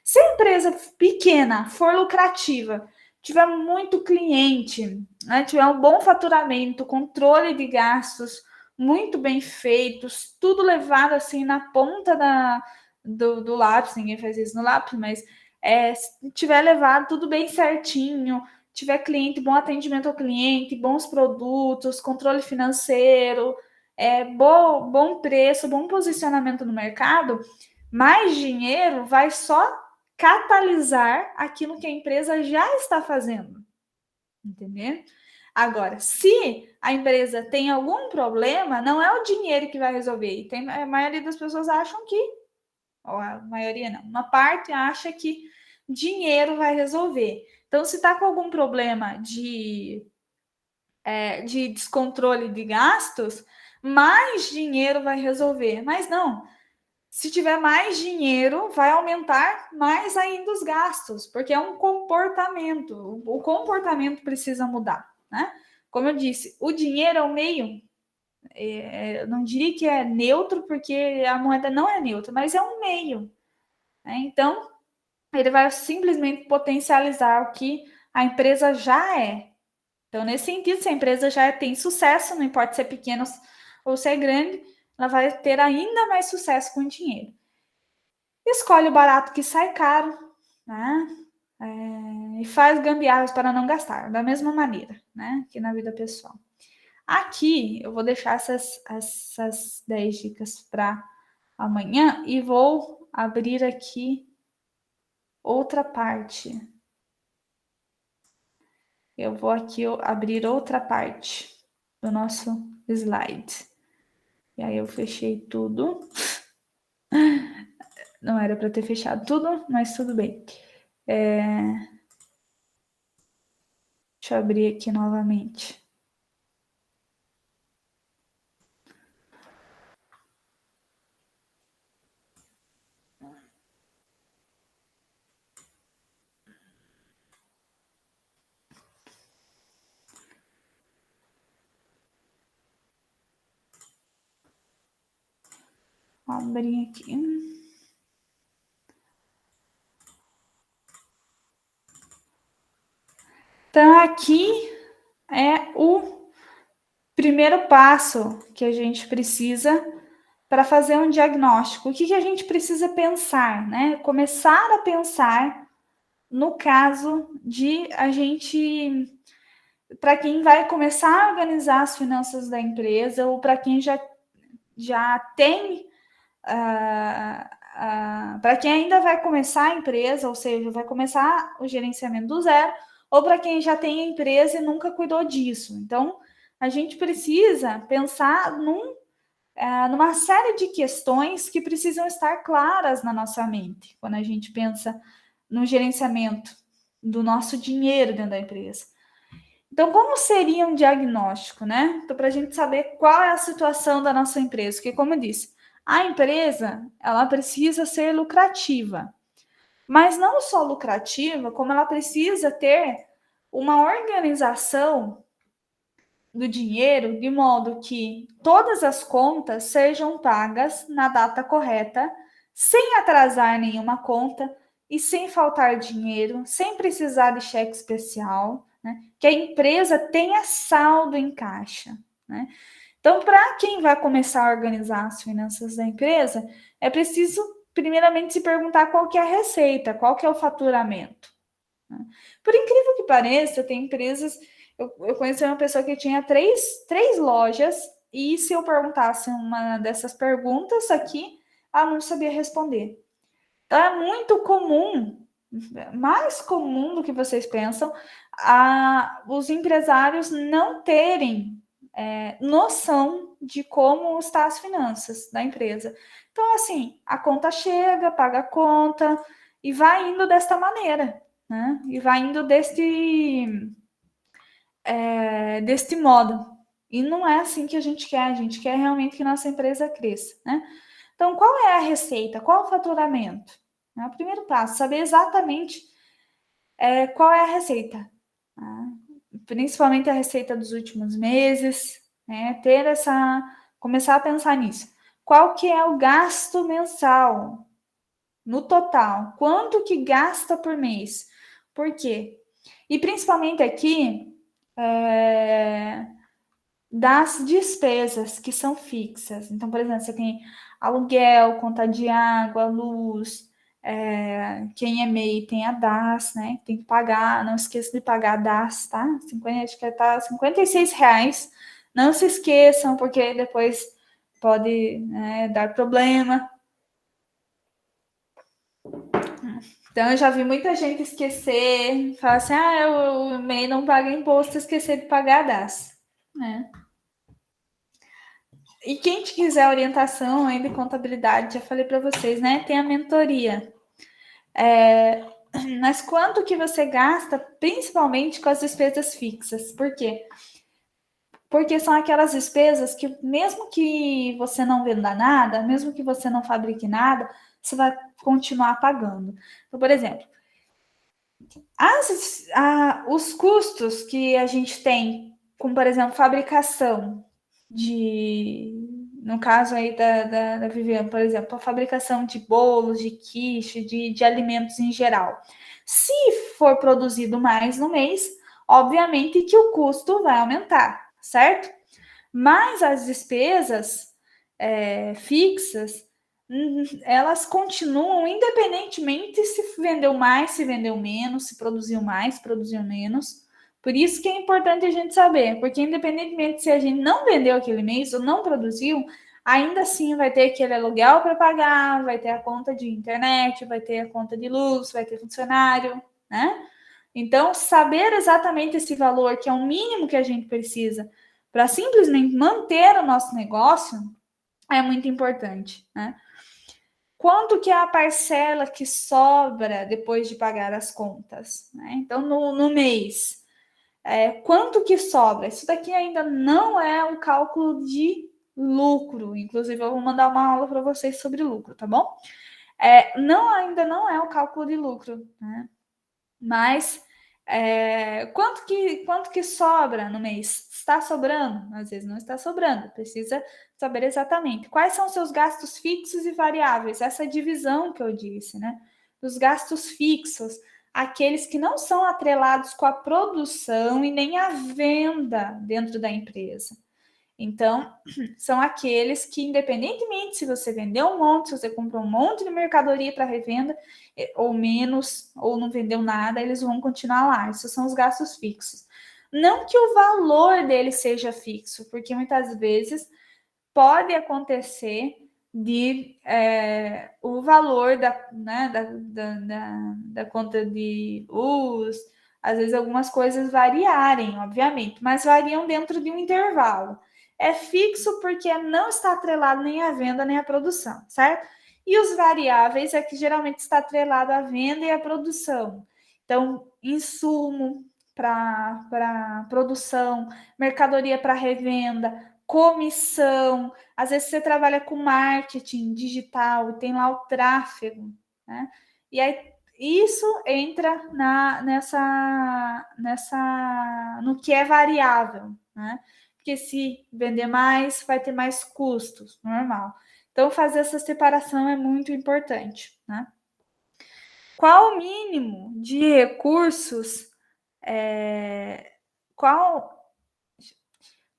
Se a empresa pequena for lucrativa, tiver muito cliente, né, tiver um bom faturamento, controle de gastos muito bem feitos, tudo levado assim na ponta do lápis, ninguém faz isso no lápis, mas se tiver levado tudo bem certinho, tiver cliente, bom atendimento ao cliente, bons produtos, controle financeiro, bom preço, bom posicionamento no mercado, mais dinheiro vai só catalisar aquilo que a empresa já está fazendo, entendeu? Agora, se a empresa tem algum problema, não é o dinheiro que vai resolver. A maioria das pessoas acham que, ou a maioria não, uma parte acha que dinheiro vai resolver. Então, se está com algum problema de descontrole de gastos, mais dinheiro vai resolver. Mas não, se tiver mais dinheiro, vai aumentar mais ainda os gastos, porque é um comportamento. O comportamento precisa mudar, né? Como eu disse, o dinheiro é o meio. Eu não diria que é neutro, porque a moeda não é neutra, mas é um meio, né? Então, ele vai simplesmente potencializar o que a empresa já é. Então, nesse sentido, se a empresa já tem sucesso, não importa se é pequena ou se é grande, ela vai ter ainda mais sucesso com o dinheiro. Escolhe o barato que sai caro, né? E faz gambiarras para não gastar, da mesma maneira, né? Que na vida pessoal. Aqui eu vou deixar essas 10 dicas para amanhã e vou abrir aqui outra parte. Eu vou aqui abrir outra parte do nosso slide. E aí eu fechei tudo. Não era para ter fechado tudo, mas tudo bem. Deixa eu abrir aqui novamente. Vou abrir aqui. Então, aqui é o primeiro passo que a gente precisa para fazer um diagnóstico. O que a gente precisa pensar, né? Começar a pensar no caso de a gente, para quem vai começar a organizar as finanças da empresa ou para quem já tem, para quem ainda vai começar a empresa, ou seja, vai começar o gerenciamento do zero, ou para quem já tem a empresa e nunca cuidou disso. Então, a gente precisa pensar numa série de questões que precisam estar claras na nossa mente quando a gente pensa no gerenciamento do nosso dinheiro dentro da empresa. Então, como seria um diagnóstico, né? Então, para a gente saber qual é a situação da nossa empresa, porque, como eu disse, a empresa ela precisa ser lucrativa, mas não só lucrativa, como ela precisa ter uma organização do dinheiro de modo que todas as contas sejam pagas na data correta, sem atrasar nenhuma conta e sem faltar dinheiro, sem precisar de cheque especial, né? Que a empresa tenha saldo em caixa, né? Então, para quem vai começar a organizar as finanças da empresa, é preciso primeiramente se perguntar qual que é a receita, qual que é o faturamento, né? Por incrível que pareça, tem empresas. Eu conheci uma pessoa que tinha três lojas, e se eu perguntasse uma dessas perguntas aqui, ela não sabia responder. Então é muito comum, mais comum do que vocês pensam, os empresários não terem noção de como estão as finanças da empresa. Então, assim, a conta chega, paga a conta e vai indo desta maneira, né? E vai indo deste modo. E não é assim que a gente quer realmente que nossa empresa cresça, né? Então, qual é a receita? Qual é o faturamento? É o primeiro passo, saber exatamente qual é a receita, né? Principalmente a receita dos últimos meses, né? Começar a pensar nisso. Qual que é o gasto mensal no total? Quanto que gasta por mês? Por quê? E principalmente aqui, das despesas que são fixas. Então, por exemplo, você tem aluguel, conta de água, luz, quem é MEI tem a DAS, né? Tem que pagar, não esqueça de pagar a DAS, tá? 50, acho que tá R$ 56. Não se esqueçam, porque depois pode, né, dar problema. Então, eu já vi muita gente esquecer, falar assim, o MEI não paga imposto, esquecer de pagar a DAS, né? E quem quiser orientação aí de contabilidade, já falei para vocês, né? Tem a mentoria. Mas quanto que você gasta, principalmente com as despesas fixas? Por quê? Porque são aquelas despesas que, mesmo que você não venda nada, mesmo que você não fabrique nada, você vai continuar pagando. Então, por exemplo, os custos que a gente tem, como por exemplo, fabricação no caso aí da Viviane, por exemplo, a fabricação de bolos, de quiche, de alimentos em geral. Se for produzido mais no mês, obviamente que o custo vai aumentar, certo? Mas as despesas fixas, elas continuam independentemente se vendeu mais, se vendeu menos, se produziu mais, se produziu menos. Por isso que é importante a gente saber, porque independentemente se a gente não vendeu aquele mês ou não produziu, ainda assim vai ter aquele aluguel para pagar, vai ter a conta de internet, vai ter a conta de luz, vai ter funcionário, né? Então, saber exatamente esse valor, que é o mínimo que a gente precisa para simplesmente manter o nosso negócio, é muito importante, né? Quanto que é a parcela que sobra depois de pagar as contas, né? Então, no mês, quanto que sobra? Isso daqui ainda não é um cálculo de lucro. Inclusive, eu vou mandar uma aula para vocês sobre lucro, tá bom? Ainda não é um cálculo de lucro, né? Mas quanto que sobra no mês? Está sobrando? Às vezes não está sobrando. Precisa saber exatamente quais são os seus gastos fixos e variáveis. Essa divisão que eu disse, né? Dos gastos fixos, aqueles que não são atrelados com a produção e nem a venda dentro da empresa. Então, são aqueles que, independentemente se você vendeu um monte, se você comprou um monte de mercadoria para revenda, ou menos, ou não vendeu nada, eles vão continuar lá. Esses são os gastos fixos. Não que o valor dele seja fixo, porque muitas vezes pode acontecer de o valor da conta de luz, às vezes algumas coisas variarem, obviamente, mas variam dentro de um intervalo. É fixo porque não está atrelado nem à venda nem à produção, certo? E os variáveis é que geralmente está atrelado à venda e à produção. Então, insumo para produção, mercadoria para revenda, comissão. Às vezes você trabalha com marketing digital e tem lá o tráfego, né? E aí isso entra no que é variável, né? Porque se vender mais, vai ter mais custos, normal. Então, fazer essa separação é muito importante, né? Qual o mínimo de recursos? Qual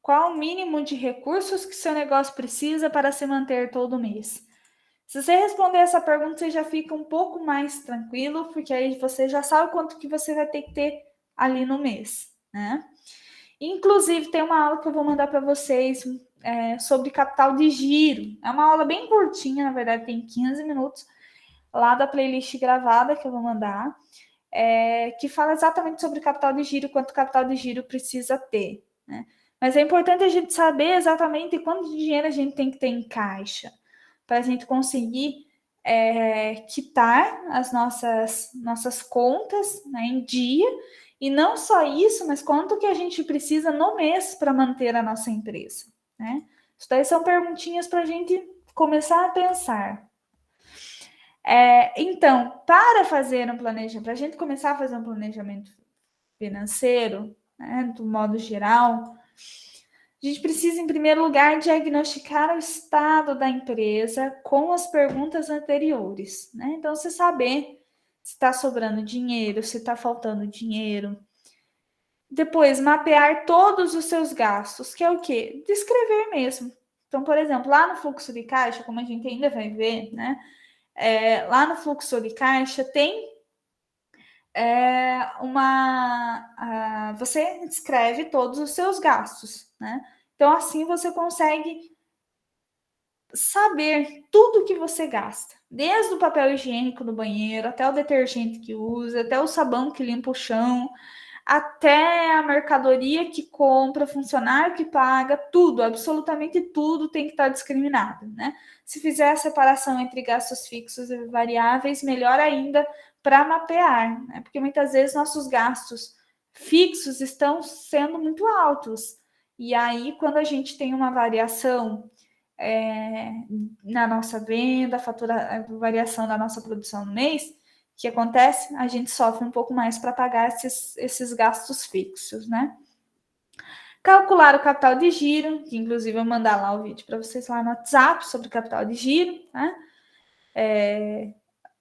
Qual o mínimo de recursos que seu negócio precisa para se manter todo mês? Se você responder essa pergunta, você já fica um pouco mais tranquilo, porque aí você já sabe quanto que você vai ter que ter ali no mês, né? Inclusive, tem uma aula que eu vou mandar para vocês sobre capital de giro. É uma aula bem curtinha, na verdade, tem 15 minutos, lá da playlist gravada que eu vou mandar, que fala exatamente sobre capital de giro, quanto capital de giro precisa ter, né? Mas é importante a gente saber exatamente quanto dinheiro a gente tem que ter em caixa para a gente conseguir quitar as nossas contas, né, em dia. E não só isso, mas quanto que a gente precisa no mês para manter a nossa empresa, né? Isso daí são perguntinhas para a gente começar a pensar. Então, para a gente começar a fazer um planejamento financeiro, né, do modo geral, a gente precisa, em primeiro lugar, diagnosticar o estado da empresa com as perguntas anteriores, né? Então, você saber se está sobrando dinheiro, se está faltando dinheiro. Depois, mapear todos os seus gastos, que é o quê? Descrever mesmo. Então, por exemplo, lá no fluxo de caixa, como a gente ainda vai ver, né? Lá no fluxo de caixa tem você escreve todos os seus gastos, né? Então, assim você consegue saber tudo que você gasta, desde o papel higiênico do banheiro, até o detergente que usa, até o sabão que limpa o chão, até a mercadoria que compra, funcionário que paga, tudo, absolutamente tudo tem que estar discriminado, né? Se fizer a separação entre gastos fixos e variáveis, melhor ainda para mapear, né? Porque muitas vezes nossos gastos fixos estão sendo muito altos. E aí, quando a gente tem uma variação na nossa venda, a variação da nossa produção no mês, que acontece? A gente sofre um pouco mais para pagar esses gastos fixos, né? Calcular o capital de giro, que inclusive eu vou mandar lá o vídeo para vocês lá no WhatsApp sobre o capital de giro, né?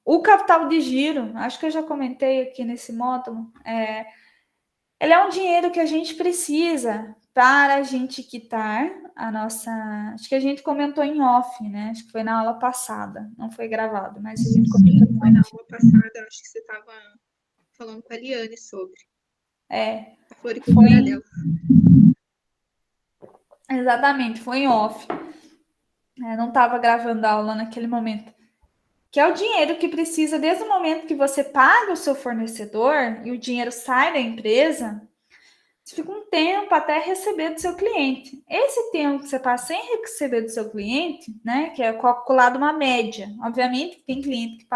O capital de giro, acho que eu já comentei aqui nesse módulo, ele é um dinheiro que a gente precisa para a gente quitar a nossa. Acho que a gente comentou em off, né? Acho que foi na aula passada, não foi gravado, mas a gente comentou Sim, em foi na off. aula passada, acho que você estava falando com a Liane sobre a floricultura Foi dela. exatamente, foi em off. Não estava gravando a aula naquele momento. que é o dinheiro que precisa desde o momento que você paga o seu fornecedor e o dinheiro sai da empresa, você fica um tempo até receber do seu cliente. Esse tempo que você passa sem receber do seu cliente, né, que é calculado uma média. Obviamente, tem cliente que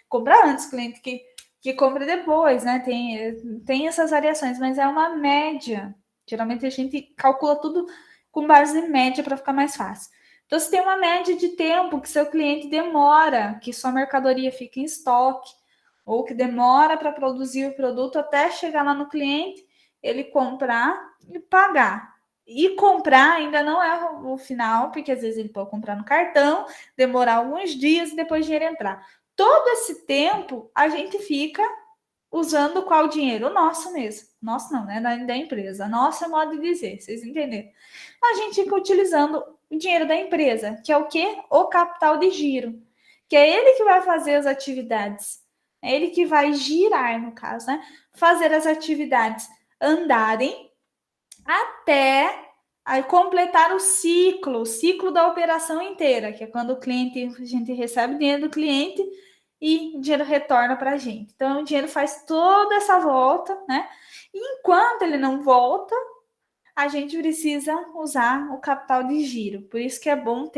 compra antes, cliente que compra depois, né? Tem essas variações, mas é uma média. Geralmente a gente calcula tudo com base em média para ficar mais fácil. Então, você tem uma média de tempo que seu cliente demora, que sua mercadoria fica em estoque, ou que demora para produzir o produto até chegar lá no cliente, ele comprar e pagar. E comprar ainda não é o final, porque às vezes ele pode comprar no cartão, demorar alguns dias e depois o dinheiro entrar. Todo esse tempo a gente fica usando qual dinheiro? O nosso mesmo. Nosso não, né? Da empresa. Nosso é modo de dizer, vocês entenderam? A gente fica utilizando o dinheiro da empresa, que é o quê? O capital de giro. Que é ele que vai fazer as atividades. É ele que vai girar, no caso, né? Fazer as atividades andarem até aí completar o ciclo da operação inteira, que é quando o cliente, a gente recebe o dinheiro do cliente e o dinheiro retorna para a gente. Então, o dinheiro faz toda essa volta, né? E enquanto ele não volta, a gente precisa usar o capital de giro. Por isso que é bom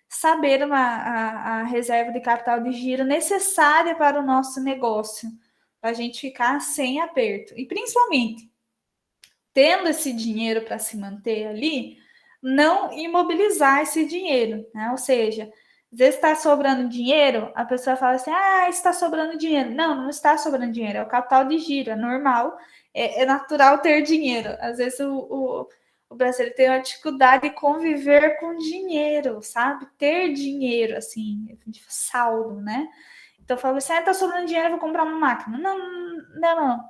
saber a reserva de capital de giro necessária para o nosso negócio, para a gente ficar sem aperto. E principalmente, tendo esse dinheiro para se manter ali, não imobilizar esse dinheiro, né? Ou seja, às vezes está sobrando dinheiro, a pessoa fala assim: ah, está sobrando dinheiro. Não, não está sobrando dinheiro, é o capital de giro, é normal, é natural ter dinheiro. Às vezes o brasileiro tem uma dificuldade de conviver com dinheiro, sabe? Ter dinheiro, assim, saldo, né? Então, fala assim: ah, está sobrando dinheiro, eu vou comprar uma máquina. Não, não, não.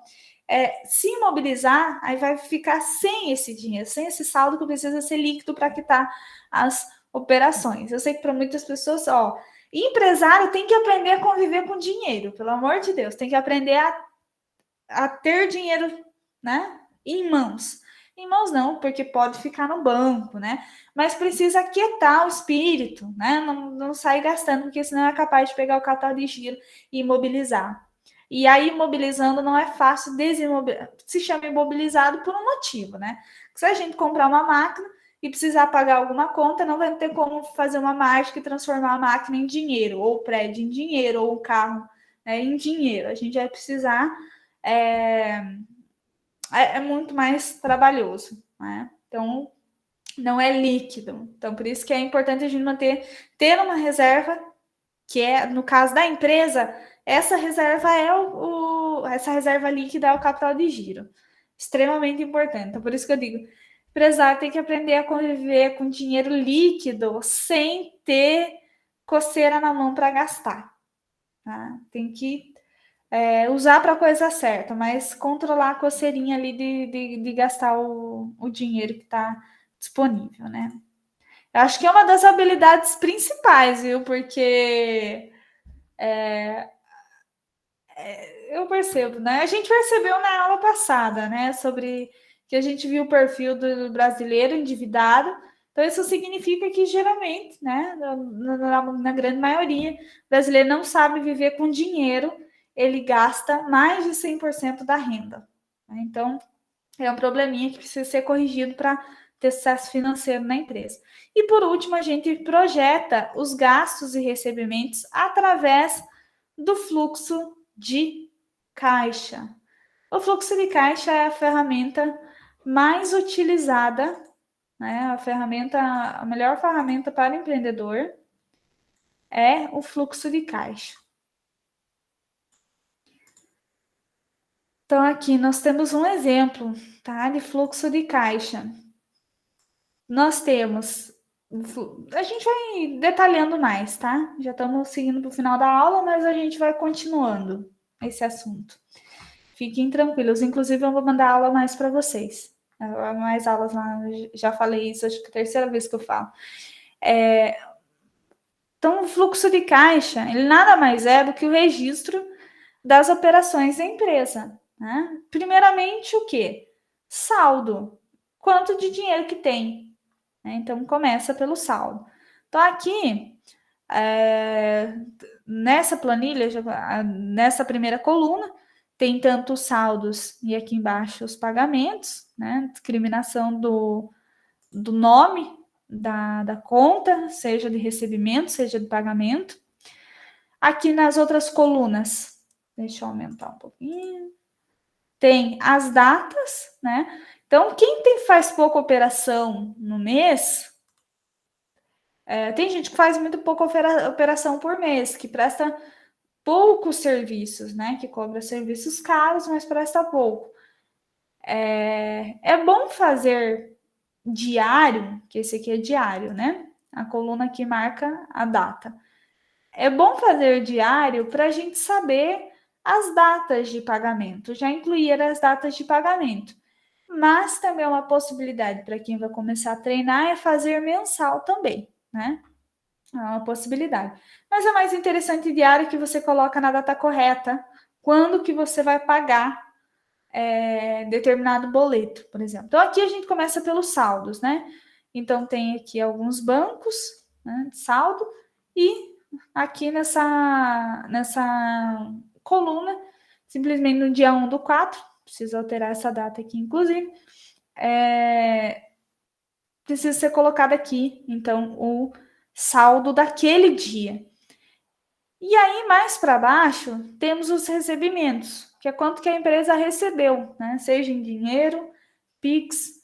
Se imobilizar, aí vai ficar sem esse dinheiro, sem esse saldo que precisa ser líquido para quitar as operações. Eu sei que para muitas pessoas, empresário tem que aprender a conviver com dinheiro, pelo amor de Deus, tem que aprender a ter dinheiro, né, em mãos. Em mãos não, porque pode ficar no banco, né? Mas precisa aquietar o espírito, né? Não sair gastando, porque senão é capaz de pegar o capital de giro e imobilizar. E aí, imobilizando não é fácil desimobilizar. Se chama imobilizado por um motivo, né? Se a gente comprar uma máquina e precisar pagar alguma conta, não vai ter como fazer uma mágica e transformar a máquina em dinheiro, ou o prédio em dinheiro, ou o carro, né, em dinheiro. A gente vai precisar. É, é muito mais trabalhoso, né? Então, não é líquido. Então, por isso que é importante a gente ter uma reserva, que é, no caso da empresa, essa reserva essa reserva líquida é o capital de giro. Extremamente importante. Então, por isso que eu digo, empresário tem que aprender a conviver com dinheiro líquido sem ter coceira na mão para gastar. Tá? Tem que usar para a coisa certa, mas controlar a coceirinha ali de gastar o dinheiro que está disponível, né? Eu acho que é uma das habilidades principais, viu? Porque eu percebo, né? A gente percebeu na aula passada, né? Sobre que a gente viu o perfil do brasileiro endividado. Então, isso significa que geralmente, né? Na grande maioria, o brasileiro não sabe viver com dinheiro, ele gasta mais de 100% da renda. Né? Então, é um probleminha que precisa ser corrigido para ter sucesso financeiro na empresa. E por último, a gente projeta os gastos e recebimentos através do fluxo de caixa. O fluxo de caixa é a ferramenta mais utilizada, né? A melhor ferramenta para o empreendedor é o fluxo de caixa. Então, aqui nós temos um exemplo, tá? De fluxo de caixa. Nós temos. A gente vai detalhando mais, tá? Já estamos seguindo para o final da aula, mas a gente vai continuando esse assunto. Fiquem tranquilos. Inclusive, eu vou mandar aula mais para vocês. Mais aulas lá. Já falei isso, acho que é a terceira vez que eu falo. Então, o fluxo de caixa, ele nada mais é do que o registro das operações da empresa. Né? Primeiramente, o quê? Saldo. Quanto de dinheiro que tem. Né? Então, começa pelo saldo. Então, aqui, nessa planilha, nessa primeira coluna, tem tanto os saldos e aqui embaixo os pagamentos, né? Discriminação do nome da conta, seja de recebimento, seja de pagamento. Aqui nas outras colunas, deixa eu aumentar um pouquinho, tem as datas, né? Então, quem faz pouca operação no mês, tem gente que faz muito pouca operação por mês, que presta poucos serviços, né? Que cobra serviços caros, mas presta pouco. É bom fazer diário, que esse aqui é diário, né? A coluna que marca a data. É bom fazer diário para a gente saber as datas de pagamento, já incluir as datas de pagamento. Mas também é uma possibilidade para quem vai começar a treinar é fazer mensal também, né? É uma possibilidade. Mas é mais interessante diário que você coloca na data correta, quando que você vai pagar determinado boleto, por exemplo. Então, aqui a gente começa pelos saldos, né? Então, tem aqui alguns bancos, né, de saldo, e aqui nessa coluna, simplesmente no dia 1/4, preciso alterar essa data aqui, inclusive, precisa ser colocado aqui, então, o saldo daquele dia. E aí, mais para baixo, temos os recebimentos, que é quanto que a empresa recebeu, né? Seja em dinheiro, Pix,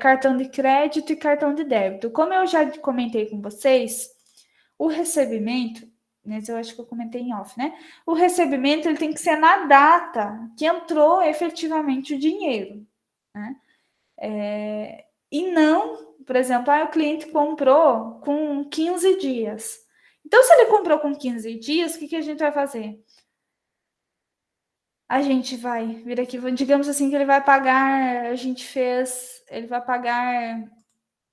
cartão de crédito e cartão de débito. Como eu já comentei com vocês, o recebimento, mas eu acho que eu comentei em off, né? O recebimento ele tem que ser na data que entrou efetivamente o dinheiro, né? E não, por exemplo, o cliente comprou com 15 dias. Então, se ele comprou com 15 dias, o que a gente vai fazer? A gente vai vir aqui, digamos assim, que ele vai pagar, ele vai pagar,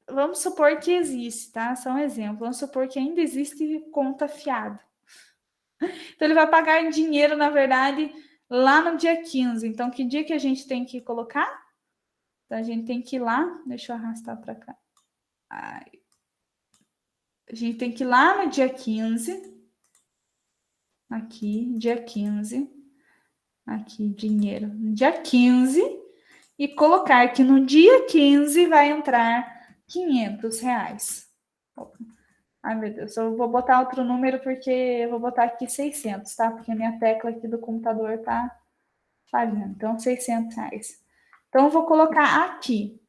vamos supor que existe, tá? Só um exemplo, vamos supor que ainda existe conta fiada. Então, ele vai pagar em dinheiro, na verdade, lá no dia 15. Então, que dia que a gente tem que colocar? Então, a gente tem que ir lá, deixa eu arrastar para cá. A gente tem que ir lá no dia 15. Aqui, dia 15. Aqui, dinheiro. No dia 15. E colocar que no dia 15 vai entrar R$ 500. Ai, meu Deus, eu vou botar outro número porque eu vou botar aqui 600, tá? Porque a minha tecla aqui do computador tá falhando. Então, R$ 600. Então, eu vou colocar aqui.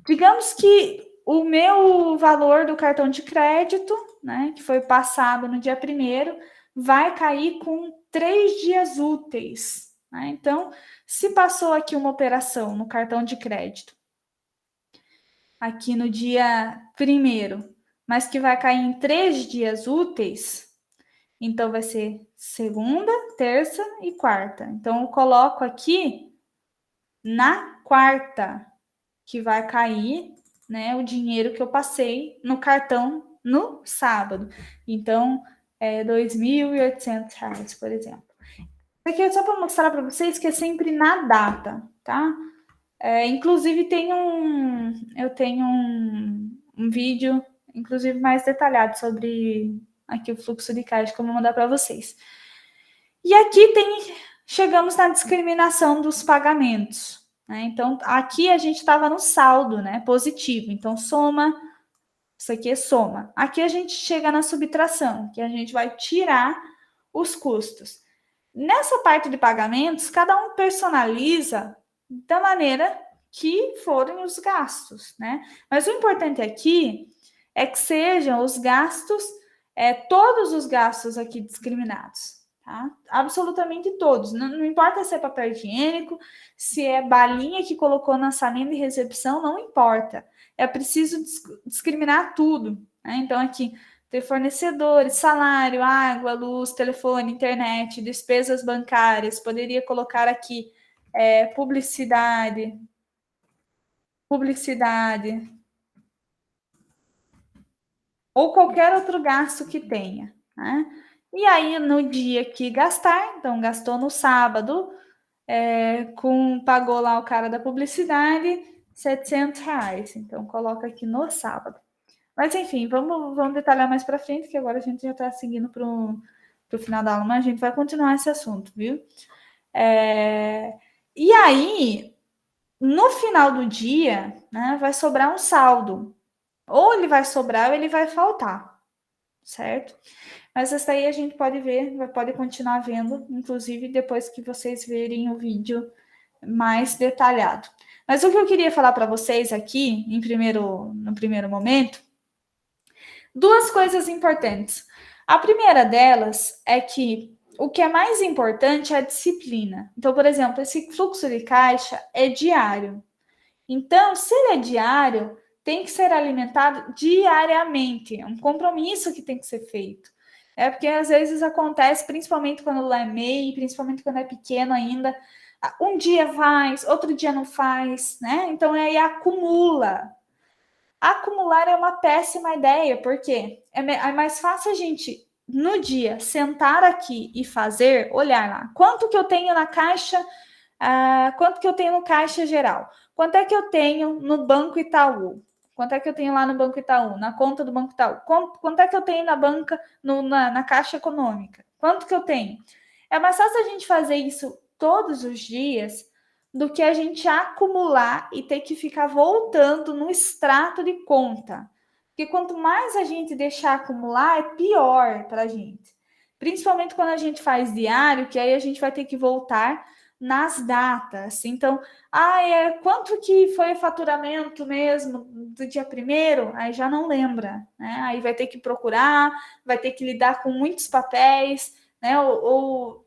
Digamos que o meu valor do cartão de crédito, né, que foi passado no dia 1º, vai cair com 3 dias úteis. Né? Então, se passou aqui uma operação no cartão de crédito, aqui no dia 1º, mas que vai cair em 3 dias úteis, então vai ser segunda, terça e quarta. Então, eu coloco aqui na quarta, que vai cair, né, o dinheiro que eu passei no cartão no sábado. Então, R$ 2.800, por exemplo. Isso aqui é só para mostrar para vocês que é sempre na data, tá? Inclusive, eu tenho um vídeo, inclusive, mais detalhado sobre aqui o fluxo de caixa que eu vou mandar para vocês. E aqui chegamos na discriminação dos pagamentos. Né? Então, aqui a gente estava no saldo, né? Positivo. Então, soma, isso aqui é soma. Aqui a gente chega na subtração, que a gente vai tirar os custos. Nessa parte de pagamentos, cada um personaliza da maneira que forem os gastos, né? Mas o importante aqui é que sejam os gastos, todos os gastos aqui discriminados. Tá? Absolutamente todos. Não importa se é papel higiênico, se é balinha que colocou na salinha de recepção, não importa. É preciso discriminar tudo. Né? Então, aqui, ter fornecedores, salário, água, luz, telefone, internet, despesas bancárias. Poderia colocar aqui publicidade, ou qualquer outro gasto que tenha. Né? E aí, no dia que gastar, então gastou no sábado, pagou lá o cara da publicidade, R$ 700. Então, coloca aqui no sábado. Mas, enfim, vamos detalhar mais para frente, que agora a gente já está seguindo para o final da aula, mas a gente vai continuar esse assunto, viu? E aí, no final do dia, né, vai sobrar um saldo. Ou ele vai sobrar ou ele vai faltar, certo? Mas essa aí a gente pode ver, pode continuar vendo, inclusive depois que vocês verem o vídeo mais detalhado. Mas o que eu queria falar para vocês aqui, no primeiro momento, duas coisas importantes. A primeira delas é que o que é mais importante é a disciplina. Então, por exemplo, esse fluxo de caixa é diário. Então, se ele é diário, tem que ser alimentado diariamente. É um compromisso que tem que ser feito. É porque às vezes acontece, principalmente quando é MEI, principalmente quando é pequeno ainda, um dia faz, outro dia não faz, né? Então aí acumula. Acumular é uma péssima ideia, porque é mais fácil a gente, no dia, sentar aqui e fazer, olhar lá, quanto que eu tenho na caixa, quanto que eu tenho no caixa geral, quanto é que eu tenho no Banco Itaú, quanto é que eu tenho lá no Banco Itaú, na conta do Banco Itaú, quanto é que eu tenho na banca, na Caixa Econômica, quanto que eu tenho. É mais fácil a gente fazer isso todos os dias do que a gente acumular e ter que ficar voltando no extrato de conta. Porque quanto mais a gente deixar acumular, é pior para a gente. Principalmente quando a gente faz diário, que aí a gente vai ter que voltar nas datas. Então, quanto que foi o faturamento mesmo do dia primeiro? Aí já não lembra, né? Aí vai ter que procurar, vai ter que lidar com muitos papéis, né? Ou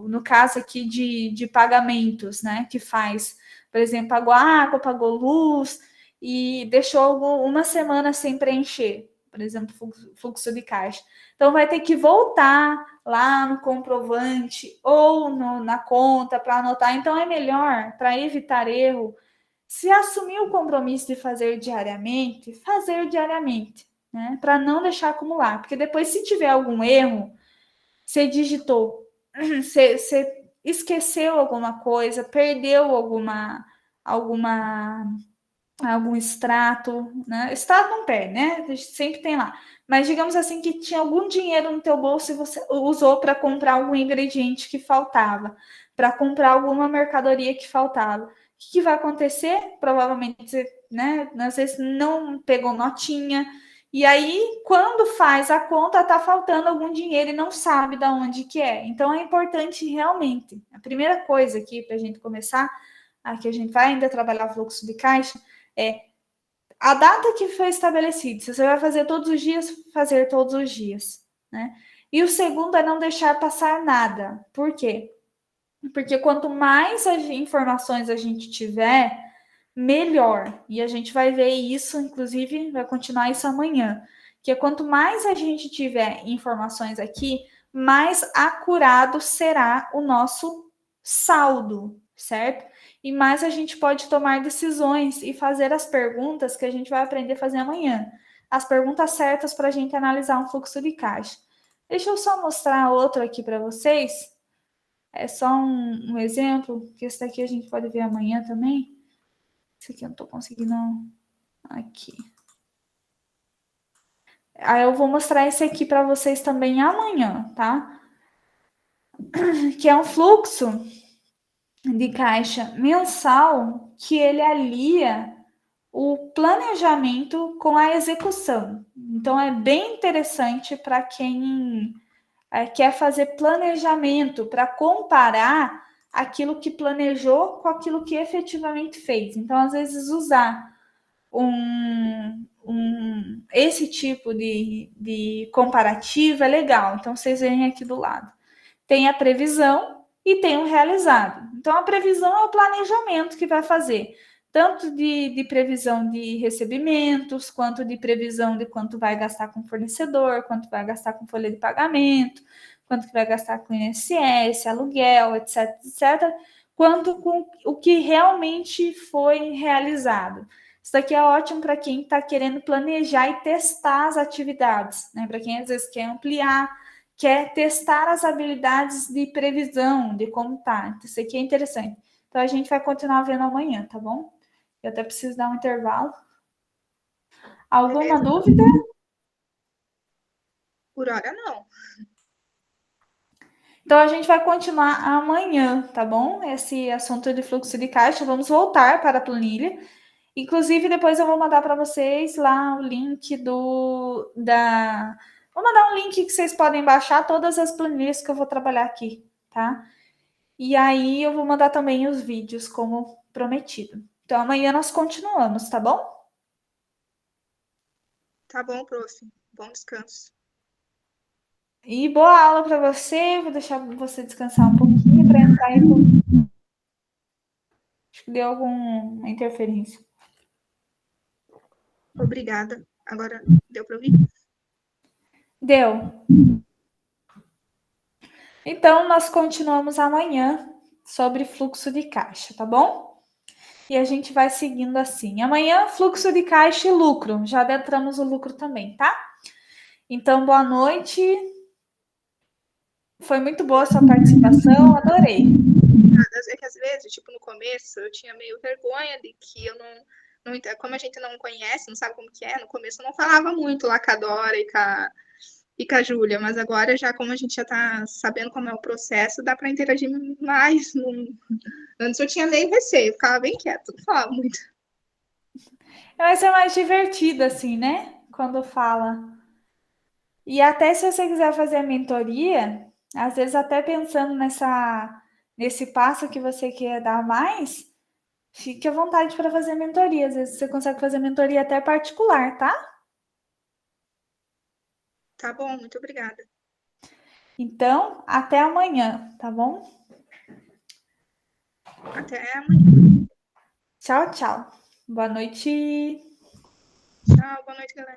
no caso aqui de pagamentos, né? Que faz, por exemplo, pagou água, pagou luz e deixou uma semana sem preencher, por exemplo, fluxo de caixa. Então vai ter que voltar lá no comprovante ou na conta para anotar. Então é melhor, para evitar erro, se assumir o compromisso de fazer diariamente, né? Para não deixar acumular. Porque depois, se tiver algum erro, você digitou, você esqueceu alguma coisa, perdeu alguma algum extrato, né? Extrato não perde, né? A gente sempre tem lá. Mas digamos assim que tinha algum dinheiro no teu bolso e você usou para comprar algum ingrediente que faltava, para comprar alguma mercadoria que faltava. O que vai acontecer? Provavelmente você, né, às vezes não pegou notinha, e aí, quando faz a conta, tá faltando algum dinheiro e não sabe de onde que é. Então, é importante realmente. A primeira coisa aqui, para a gente começar, aqui a gente vai ainda trabalhar fluxo de caixa, é a data que foi estabelecida. Se você vai fazer todos os dias, fazer todos os dias, né? E o segundo é não deixar passar nada. Por quê? Porque quanto mais informações a gente tiver, melhor. E a gente vai ver isso, inclusive, vai continuar isso amanhã. Que é quanto mais a gente tiver informações aqui, mais acurado será o nosso saldo, certo? E mais a gente pode tomar decisões e fazer as perguntas que a gente vai aprender a fazer amanhã. As perguntas certas para a gente analisar um fluxo de caixa. Deixa eu só mostrar outro aqui para vocês. É só um exemplo, que esse daqui a gente pode ver amanhã também. Esse aqui eu não estou conseguindo. Aqui. Aí eu vou mostrar esse aqui para vocês também amanhã, tá? Que é um fluxo de caixa mensal que ele alia o planejamento com a execução. Então é bem interessante para quem quer fazer planejamento, para comparar aquilo que planejou com aquilo que efetivamente fez. Então, às vezes, usar esse tipo de comparativo é legal. Então, vocês veem aqui do lado. Tem a previsão e tem o realizado. Então, a previsão é o planejamento que vai fazer, tanto de previsão de recebimentos, quanto de previsão de quanto vai gastar com fornecedor, quanto vai gastar com folha de pagamento, quanto que vai gastar com INSS, aluguel, etc, etc, quanto com o que realmente foi realizado. Isso daqui é ótimo para quem está querendo planejar e testar as atividades, né? Para quem às vezes quer ampliar, quer testar as habilidades de previsão, de como tá. Então, isso aqui é interessante. Então, a gente vai continuar vendo amanhã, tá bom? Eu até preciso dar um intervalo. Alguma Beleza? dúvida? Por hora, não. Então a gente vai continuar amanhã, tá bom? Esse assunto de fluxo de caixa. Vamos voltar para a planilha. Inclusive, depois eu vou mandar para vocês lá o link do da. Vou mandar um link que vocês podem baixar todas as planilhas que eu vou trabalhar aqui, tá? E aí eu vou mandar também os vídeos, como prometido. Então amanhã nós continuamos, tá bom? Tá bom, prof. Bom descanso. E boa aula para você. Vou deixar você descansar um pouquinho para entrar aí. Acho que deu alguma interferência. Obrigada. Agora deu para ouvir? Deu. Então, nós continuamos amanhã sobre fluxo de caixa, tá bom? E a gente vai seguindo assim. Amanhã, fluxo de caixa e lucro. Já adentramos o lucro também, tá? Então, boa noite. Foi muito boa a sua participação, adorei. É que às vezes, tipo, no começo, eu tinha meio vergonha de que eu como a gente não conhece, não sabe como que é, no começo eu não falava muito lá com a Dora e com a Júlia, mas agora já, como a gente já tá sabendo como é o processo, dá para interagir mais. Antes eu tinha meio receio, ficava bem quieto, não falava muito. Vai ser mais divertido, assim, né? Quando fala. E até se você quiser fazer a mentoria, às vezes até pensando nesse passo que você quer dar mais, fique à vontade para fazer mentoria. Às vezes você consegue fazer mentoria até particular, tá? Tá bom, muito obrigada. Então, até amanhã, tá bom? Até amanhã. Tchau, tchau. Boa noite. Tchau, boa noite, galera.